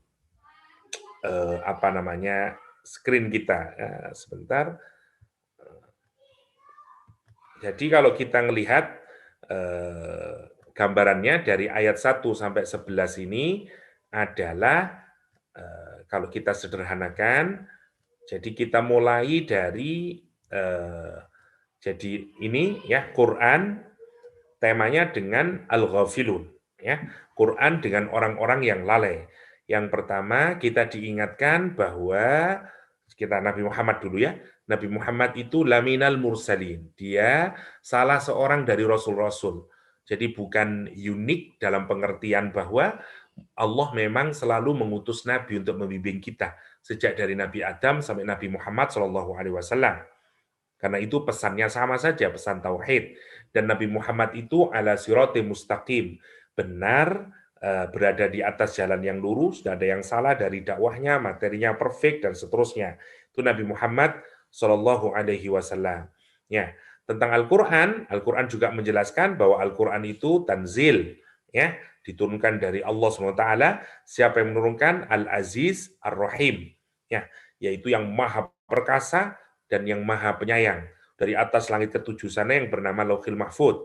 screen kita. Sebentar. Jadi kalau kita melihat gambarannya dari ayat 1 sampai 11 ini adalah, kalau kita sederhanakan, jadi kita mulai dari, jadi ini ya, Quran temanya dengan Al-Ghafilun, ya, Quran dengan orang-orang yang lalai. Yang pertama kita diingatkan bahwa kita Nabi Muhammad dulu ya. Nabi Muhammad itu laminal mursalin. Dia salah seorang dari rasul-rasul. Jadi bukan unik dalam pengertian bahwa Allah memang selalu mengutus nabi untuk membimbing kita sejak dari Nabi Adam sampai Nabi Muhammad SAW. Karena itu pesannya sama saja, pesan tauhid. Dan Nabi Muhammad itu ala siratim mustaqim, benar, berada di atas jalan yang lurus, tidak ada yang salah dari dakwahnya, materinya perfect, dan seterusnya. Itu Nabi Muhammad Shallallahu Alaihi Wasallam. Ya, tentang Al-Quran, Al-Quran juga menjelaskan bahwa Al-Quran itu tanzil, ya, diturunkan dari Allah SWT. Siapa yang menurunkan? Al-Aziz Ar-Rahim, ya, yaitu yang maha perkasa dan yang maha penyayang, dari atas langit ketujuh sana yang bernama Lauhil Mahfud.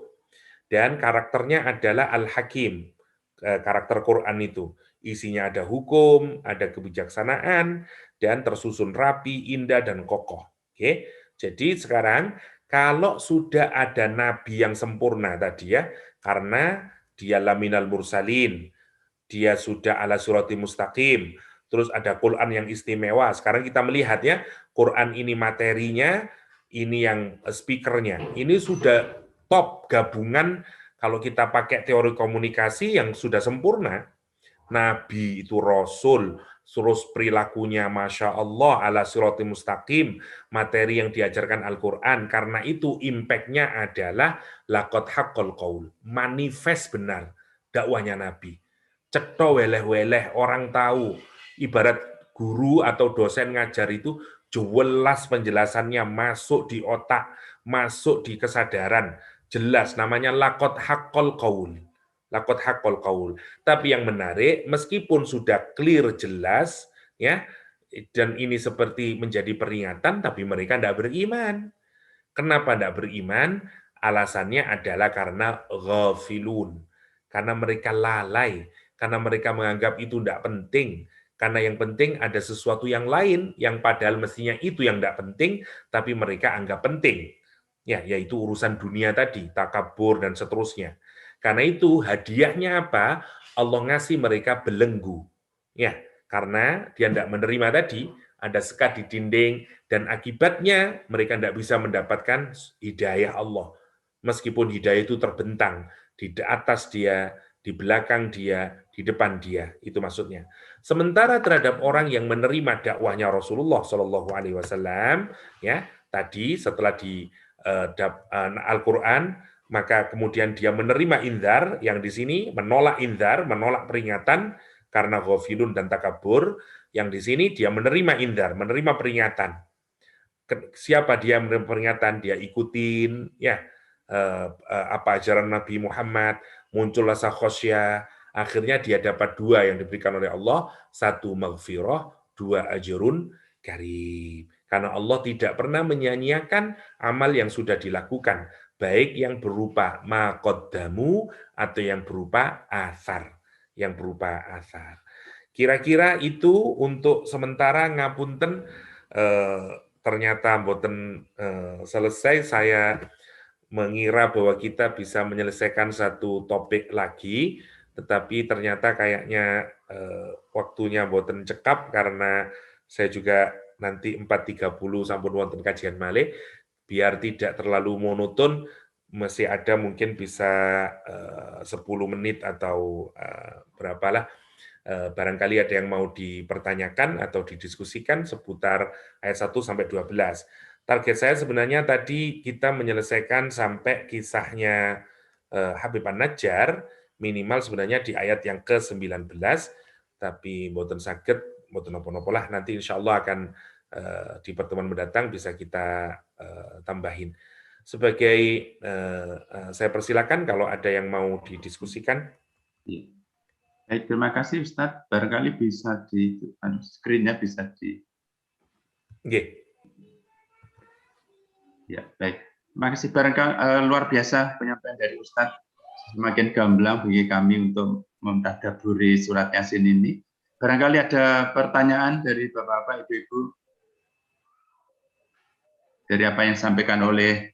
Dan karakternya adalah Al-Hakim, karakter Quran itu. Isinya ada hukum, ada kebijaksanaan, dan tersusun rapi, indah, dan kokoh. Oke, jadi sekarang kalau sudah ada nabi yang sempurna tadi ya, karena dia laminal mursalin, dia sudah ala surati mustaqim, terus ada Quran yang istimewa. Sekarang kita melihat ya, Quran ini materinya, ini yang speakernya. Ini sudah top gabungan kalau kita pakai teori komunikasi yang sudah sempurna. Nabi itu Rasul, terus perilakunya Masya Allah, ala sirati mustaqim, materi yang diajarkan Al-Quran. Karena itu impact-nya adalah laqad haqqal qaul, manifest benar dakwahnya Nabi. Cetha weleh-weleh, orang tahu. Ibarat guru atau dosen ngajar itu jelas penjelasannya, masuk di otak, masuk di kesadaran. Jelas, namanya laqad haqqal qaul. Laqad haqqal qaul. Tapi yang menarik, meskipun sudah clear jelas, ya, dan ini seperti menjadi peringatan, tapi mereka tidak beriman. Kenapa tidak beriman? Alasannya adalah karena ghafilun. Karena mereka lalai. Karena mereka menganggap itu tidak penting. Karena yang penting ada sesuatu yang lain, yang padahal mestinya itu yang tidak penting, tapi mereka anggap penting. Ya, yaitu urusan dunia tadi, takabur dan seterusnya. Karena itu hadiahnya apa? Allah ngasih mereka belenggu. Ya, karena dia tidak menerima tadi, ada sekat di dinding, dan akibatnya mereka tidak bisa mendapatkan hidayah Allah. Meskipun hidayah itu terbentang di atas dia, di belakang dia, di depan dia, itu maksudnya. Sementara terhadap orang yang menerima dakwahnya Rasulullah Shallallahu Alaihi Wasallam, ya tadi setelah di Al-Quran, maka kemudian dia menerima inzar, yang di sini menolak inzar, menolak peringatan karena ghafilun dan takabur. Yang di sini dia menerima inzar, menerima peringatan. Siapa dia menerima peringatan? Dia ikutin, ya apa ajaran Nabi Muhammad, muncul rasa khosyah, akhirnya dia dapat dua yang diberikan oleh Allah, satu maghfirah, dua ajrun karim. Karena Allah tidak pernah menyia-nyiakan amal yang sudah dilakukan, baik yang berupa maqaddamu atau yang berupa asar, yang berupa asar. Kira-kira itu untuk sementara, ngapunten ternyata mboten selesai. Saya mengira bahwa kita bisa menyelesaikan satu topik lagi, tetapi ternyata kayaknya waktunya mboten cekap karena saya juga nanti 4.30 sampun wonten kajian malih, biar tidak terlalu monoton, masih ada mungkin bisa 10 menit atau berapalah. Barangkali ada yang mau dipertanyakan atau didiskusikan seputar ayat 1 sampai 12. Target saya sebenarnya tadi kita menyelesaikan sampai kisahnya Habib An-Najjar, minimal sebenarnya di ayat yang ke-19, tapi mboten saged, mboten napa-napa lah, nanti insya Allah akan di pertemuan mendatang bisa kita tambahin. Sebagai saya persilakan kalau ada yang mau didiskusikan.
Baik, terima kasih Ustadz. Barangkali bisa di screen-nya bisa di. Ya, baik. Terima kasih, barangkali luar biasa penyampaian dari Ustadz. Semakin gamblang bagi kami untuk mentadaburi surat Yasin ini. Barangkali ada pertanyaan dari Bapak-bapak, Ibu-ibu dari apa yang disampaikan oleh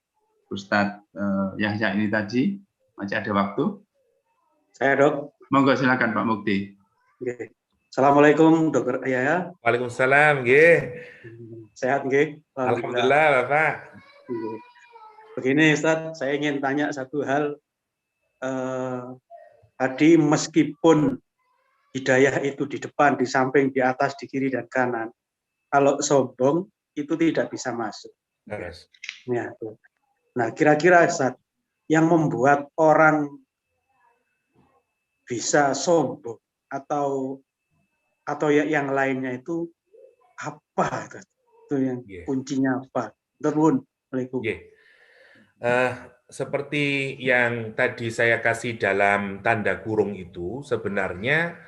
Ustadz Yahya ini tadi. Masih ada waktu?
Saya, Dok.
Monggo, silakan Pak Mukti.
Assalamualaikum, Dr. Yahya.
Waalaikumsalam, nggih.
Sehat, nggih?
Alhamdulillah, Bapak.
Begini, Ustaz, saya ingin tanya satu hal. Tadi meskipun hidayah itu di depan, di samping, di atas, di kiri, dan kanan, kalau sombong itu tidak bisa masuk.
Yes.
Ya, nah, kira-kira, Ustaz, yang membuat orang bisa sombong atau yang lainnya itu apa? Itu yang kuncinya apa? Assalamualaikum.
Seperti yang tadi saya kasih dalam tanda kurung itu, sebenarnya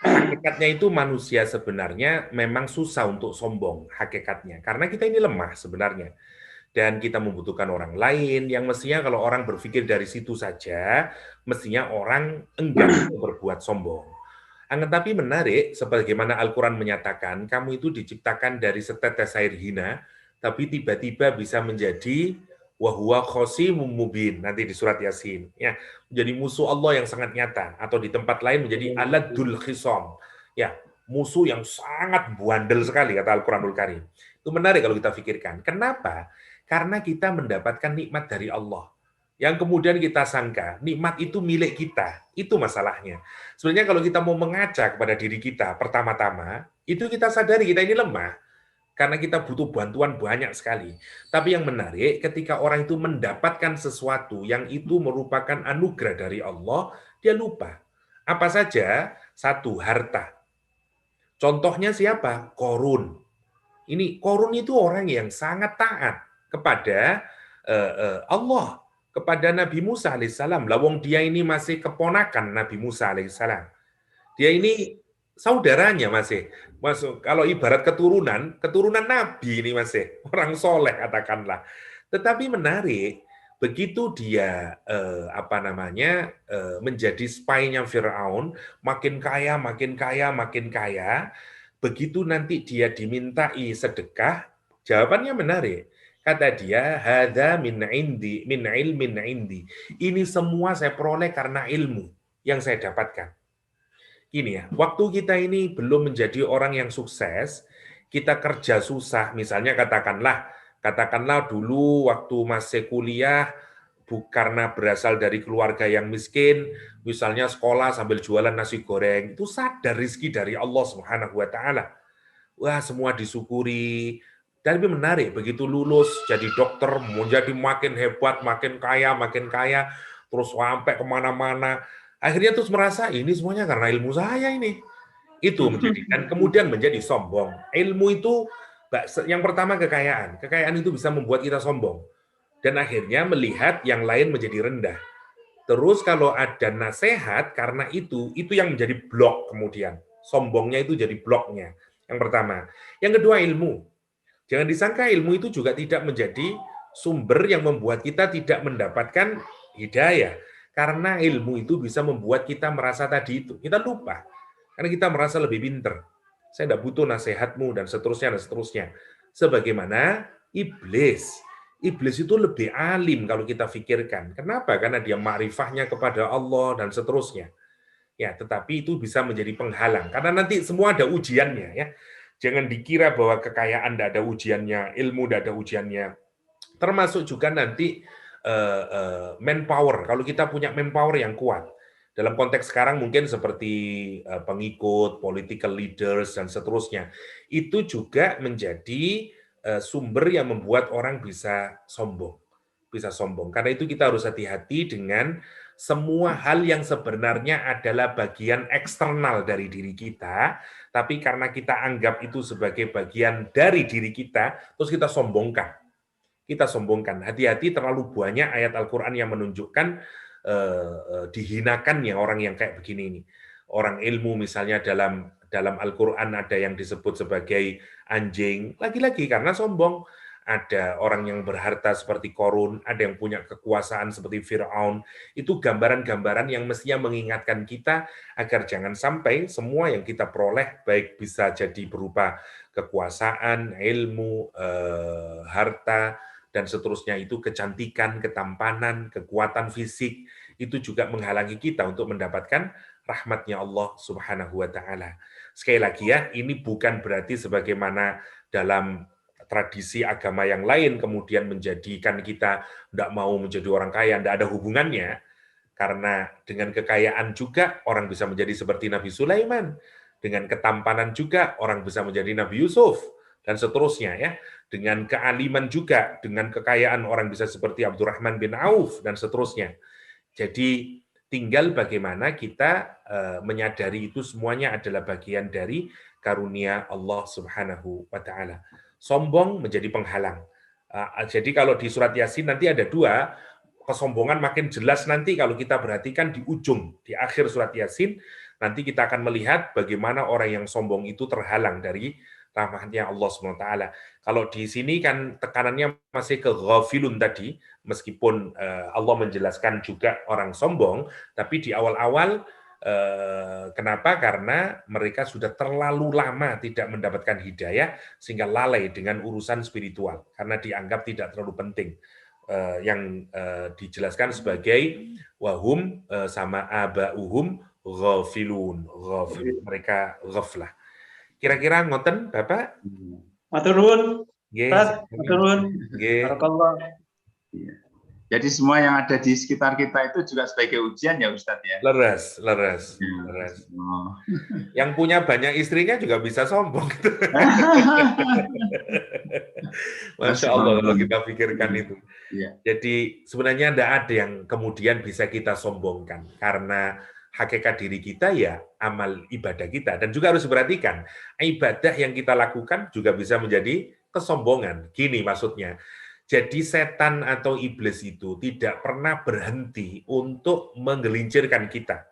hakikatnya itu manusia sebenarnya memang susah untuk sombong hakikatnya, karena kita ini lemah sebenarnya. Dan kita membutuhkan orang lain, yang mestinya kalau orang berpikir dari situ saja, mestinya orang enggan berbuat sombong. Tetapi menarik, sebagaimana Al-Quran menyatakan, kamu itu diciptakan dari setetes air hina, tapi tiba-tiba bisa menjadi wahuwa khosimum mubin, nanti di surat Yasin. Ya, menjadi musuh Allah yang sangat nyata, atau di tempat lain menjadi aladul khisom. Ya, musuh yang sangat bandel sekali, kata Al-Quranul Karim. Itu menarik kalau kita pikirkan. Kenapa? Karena kita mendapatkan nikmat dari Allah. Yang kemudian kita sangka, nikmat itu milik kita. Itu masalahnya. Sebenarnya kalau kita mau mengaca kepada diri kita, pertama-tama, itu kita sadari kita ini lemah. Karena kita butuh bantuan banyak sekali. Tapi yang menarik, ketika orang itu mendapatkan sesuatu yang itu merupakan anugerah dari Allah, dia lupa. Apa saja? Satu, harta. Contohnya siapa? Korun. Ini Korun itu orang yang sangat taat kepada Allah, kepada Nabi Musa alaihissalam. Lawang dia ini masih keponakan Nabi Musa alaihissalam. Dia ini saudaranya masih. Kalau ibarat keturunan Nabi ini masih. Orang soleh katakanlah. Tetapi menarik, begitu dia menjadi spy-nya Firaun, makin kaya, makin kaya, makin kaya, begitu nanti dia dimintai sedekah, jawabannya menarik. Kata dia, hadza min indi, min ilmin indi. Ini semua saya peroleh karena ilmu yang saya dapatkan. Gini ya, waktu kita ini belum menjadi orang yang sukses, kita kerja susah, misalnya katakanlah dulu waktu masih kuliah, karena berasal dari keluarga yang miskin, misalnya sekolah sambil jualan nasi goreng, itu sadar rezeki dari Allah Subhanahu wa taala. Wah, semua disyukuri. Tapi menarik, begitu lulus jadi dokter, menjadi makin hebat, makin kaya, terus sampai kemana-mana. Akhirnya terus merasa ini semuanya karena ilmu saya ini. Itu menjadikan, kemudian menjadi sombong. Ilmu itu, yang pertama kekayaan. Kekayaan itu bisa membuat kita sombong. Dan akhirnya melihat yang lain menjadi rendah. Terus kalau ada nasihat, karena itu yang menjadi blok kemudian. Sombongnya itu jadi bloknya. Yang pertama. Yang kedua, ilmu. Jangan disangka ilmu itu juga tidak menjadi sumber yang membuat kita tidak mendapatkan hidayah. Karena ilmu itu bisa membuat kita merasa tadi itu. Kita lupa. Karena kita merasa lebih pinter. Saya tidak butuh nasihatmu, dan seterusnya, dan seterusnya. Sebagaimana iblis. Iblis itu lebih alim kalau kita pikirkan. Kenapa? Karena dia ma'rifahnya kepada Allah, dan seterusnya. Ya, tetapi itu bisa menjadi penghalang. Karena nanti semua ada ujiannya. Ya. Jangan dikira bahwa kekayaan tidak ada ujiannya, ilmu tidak ada ujiannya. Termasuk juga nanti manpower. Kalau kita punya manpower yang kuat. Dalam konteks sekarang mungkin seperti pengikut, political leaders, dan seterusnya. Itu juga menjadi sumber yang membuat orang bisa sombong. Bisa sombong. Karena itu kita harus hati-hati dengan semua hal yang sebenarnya adalah bagian eksternal dari diri kita, tapi karena kita anggap itu sebagai bagian dari diri kita, terus kita sombongkan. Kita sombongkan. Hati-hati, terlalu banyak ayat Al-Quran yang menunjukkan dihinakannya orang yang kayak begini ini. Orang ilmu misalnya dalam Al-Quran ada yang disebut sebagai anjing, lagi-lagi karena sombong. Ada orang yang berharta seperti Korun, ada yang punya kekuasaan seperti Fir'aun. Itu gambaran-gambaran yang mestinya mengingatkan kita agar jangan sampai semua yang kita peroleh, baik bisa jadi berupa kekuasaan, ilmu, harta, dan seterusnya, itu kecantikan, ketampanan, kekuatan fisik, itu juga menghalangi kita untuk mendapatkan rahmatnya Allah Subhanahu wa taala. Sekali lagi ya, ini bukan berarti sebagaimana dalam tradisi agama yang lain kemudian menjadikan kita tidak mau menjadi orang kaya, tidak ada hubungannya. Karena dengan kekayaan juga orang bisa menjadi seperti Nabi Sulaiman, dengan ketampanan juga orang bisa menjadi Nabi Yusuf, dan seterusnya ya. Dengan kealiman juga, dengan kekayaan orang bisa seperti Abdurrahman bin Auf, dan seterusnya. Jadi tinggal bagaimana kita menyadari itu semuanya adalah bagian dari karunia Allah Subhanahu wa taala. Sombong menjadi penghalang. Jadi kalau di surat Yasin nanti ada dua, kesombongan makin jelas nanti kalau kita perhatikan di ujung, di akhir surat Yasin, nanti kita akan melihat bagaimana orang yang sombong itu terhalang dari rahmatnya Allah SWT. Kalau di sini kan tekanannya masih ke ghafilun tadi, meskipun Allah menjelaskan juga orang sombong, tapi di awal-awal kenapa? Karena mereka sudah terlalu lama tidak mendapatkan hidayah sehingga lalai dengan urusan spiritual karena dianggap tidak terlalu penting. Yang dijelaskan sebagai wahum sama abauhum ghafilun, mereka ghaflah. Kira-kira ngoten, Bapak?
Matur nuwun.
Nggih,
Matur nuwun.
nggih.
Barakallah.
Jadi semua yang ada di sekitar kita itu juga sebagai ujian ya Ustadz ya.
Leres.
Oh.
Yang punya banyak istrinya juga bisa sombong. Masya Allah kalau kita pikirkan itu.
Iya.
Jadi sebenarnya tidak ada yang kemudian bisa kita sombongkan karena hakikat diri kita ya amal ibadah kita. Dan juga harus diperhatikan, ibadah yang kita lakukan juga bisa menjadi kesombongan. Gini maksudnya, jadi setan atau iblis itu tidak pernah berhenti untuk menggelincirkan kita.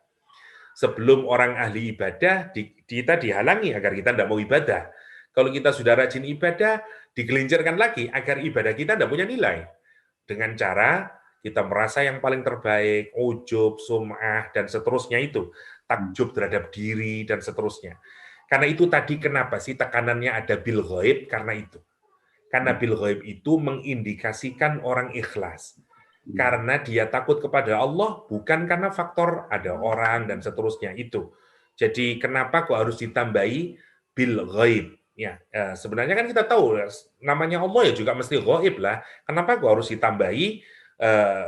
Sebelum orang ahli ibadah, kita dihalangi agar kita tidak mau ibadah. Kalau kita sudah rajin ibadah, digelincirkan lagi agar ibadah kita tidak punya nilai. Dengan cara kita merasa yang paling terbaik, ujub, sum'ah, dan seterusnya itu. Takjub terhadap diri, dan seterusnya. Karena itu tadi kenapa sih tekanannya ada bil ghaib? Karena itu. Karena bil ghaib itu mengindikasikan orang ikhlas. Karena dia takut kepada Allah, bukan karena faktor ada orang, dan seterusnya itu. Jadi kenapa kok harus ditambahi bil ghaib? Ya, sebenarnya kan kita tahu namanya Allah ya juga mesti ghaib lah. Kenapa kok harus ditambahi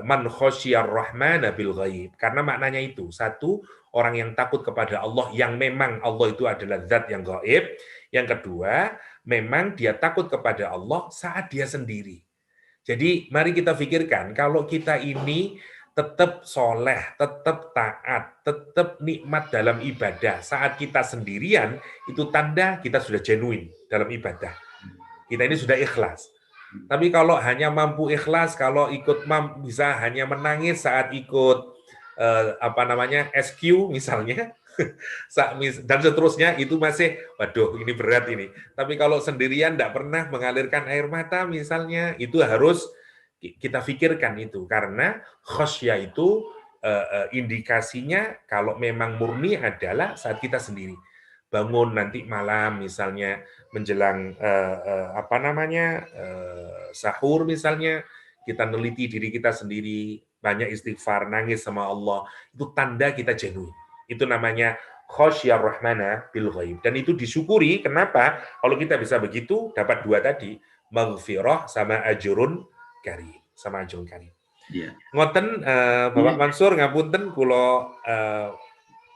man khosyar rahmana bil ghaib? Karena maknanya itu, satu, orang yang takut kepada Allah yang memang Allah itu adalah zat yang ghaib. Yang kedua, memang dia takut kepada Allah saat dia sendiri. Jadi mari kita pikirkan, kalau kita ini tetap soleh, tetap taat, tetap nikmat dalam ibadah. Saat kita sendirian, itu tanda kita sudah genuine dalam ibadah. Kita ini sudah ikhlas. Tapi kalau hanya mampu ikhlas, kalau ikut bisa hanya menangis saat ikut SQ misalnya, dan seterusnya, itu masih, waduh ini berat ini. Tapi kalau sendirian tidak pernah mengalirkan air mata misalnya, itu harus kita pikirkan itu, karena khosyah itu indikasinya kalau memang murni adalah saat kita sendiri. Bangun nanti malam misalnya menjelang sahur misalnya, kita neliti diri kita sendiri, banyak istighfar, nangis sama Allah, itu tanda kita genuine. Itu namanya khosyar rahmana bil ghaib. Dan itu disyukuri. Kenapa? Kalau kita bisa begitu, dapat dua tadi, maghfirah sama ajrun karim, sama ajrun karim.
Iya.
Ngoten Bapak Mansur ngapunten kula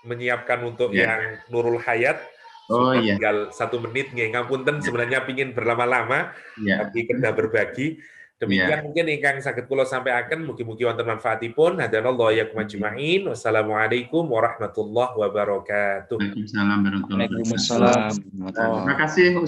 menyiapkan untuk yang Nurul Hayat.
Oh iya.
Tinggal 1 menit nggih, ngapunten sebenarnya pingin berlama-lama tapi kedah berbagi. Demikian mungkin ingkang saged kula sampaikan, mugi-mugi wonten manfaatipun. Hadanallahu yakum ajmain. Wassalamualaikum warahmatullahi wabarakatuh.
Waalaikumsalam warahmatullahi wabarakatuh.
Waalaikumsalam.
Terima kasih.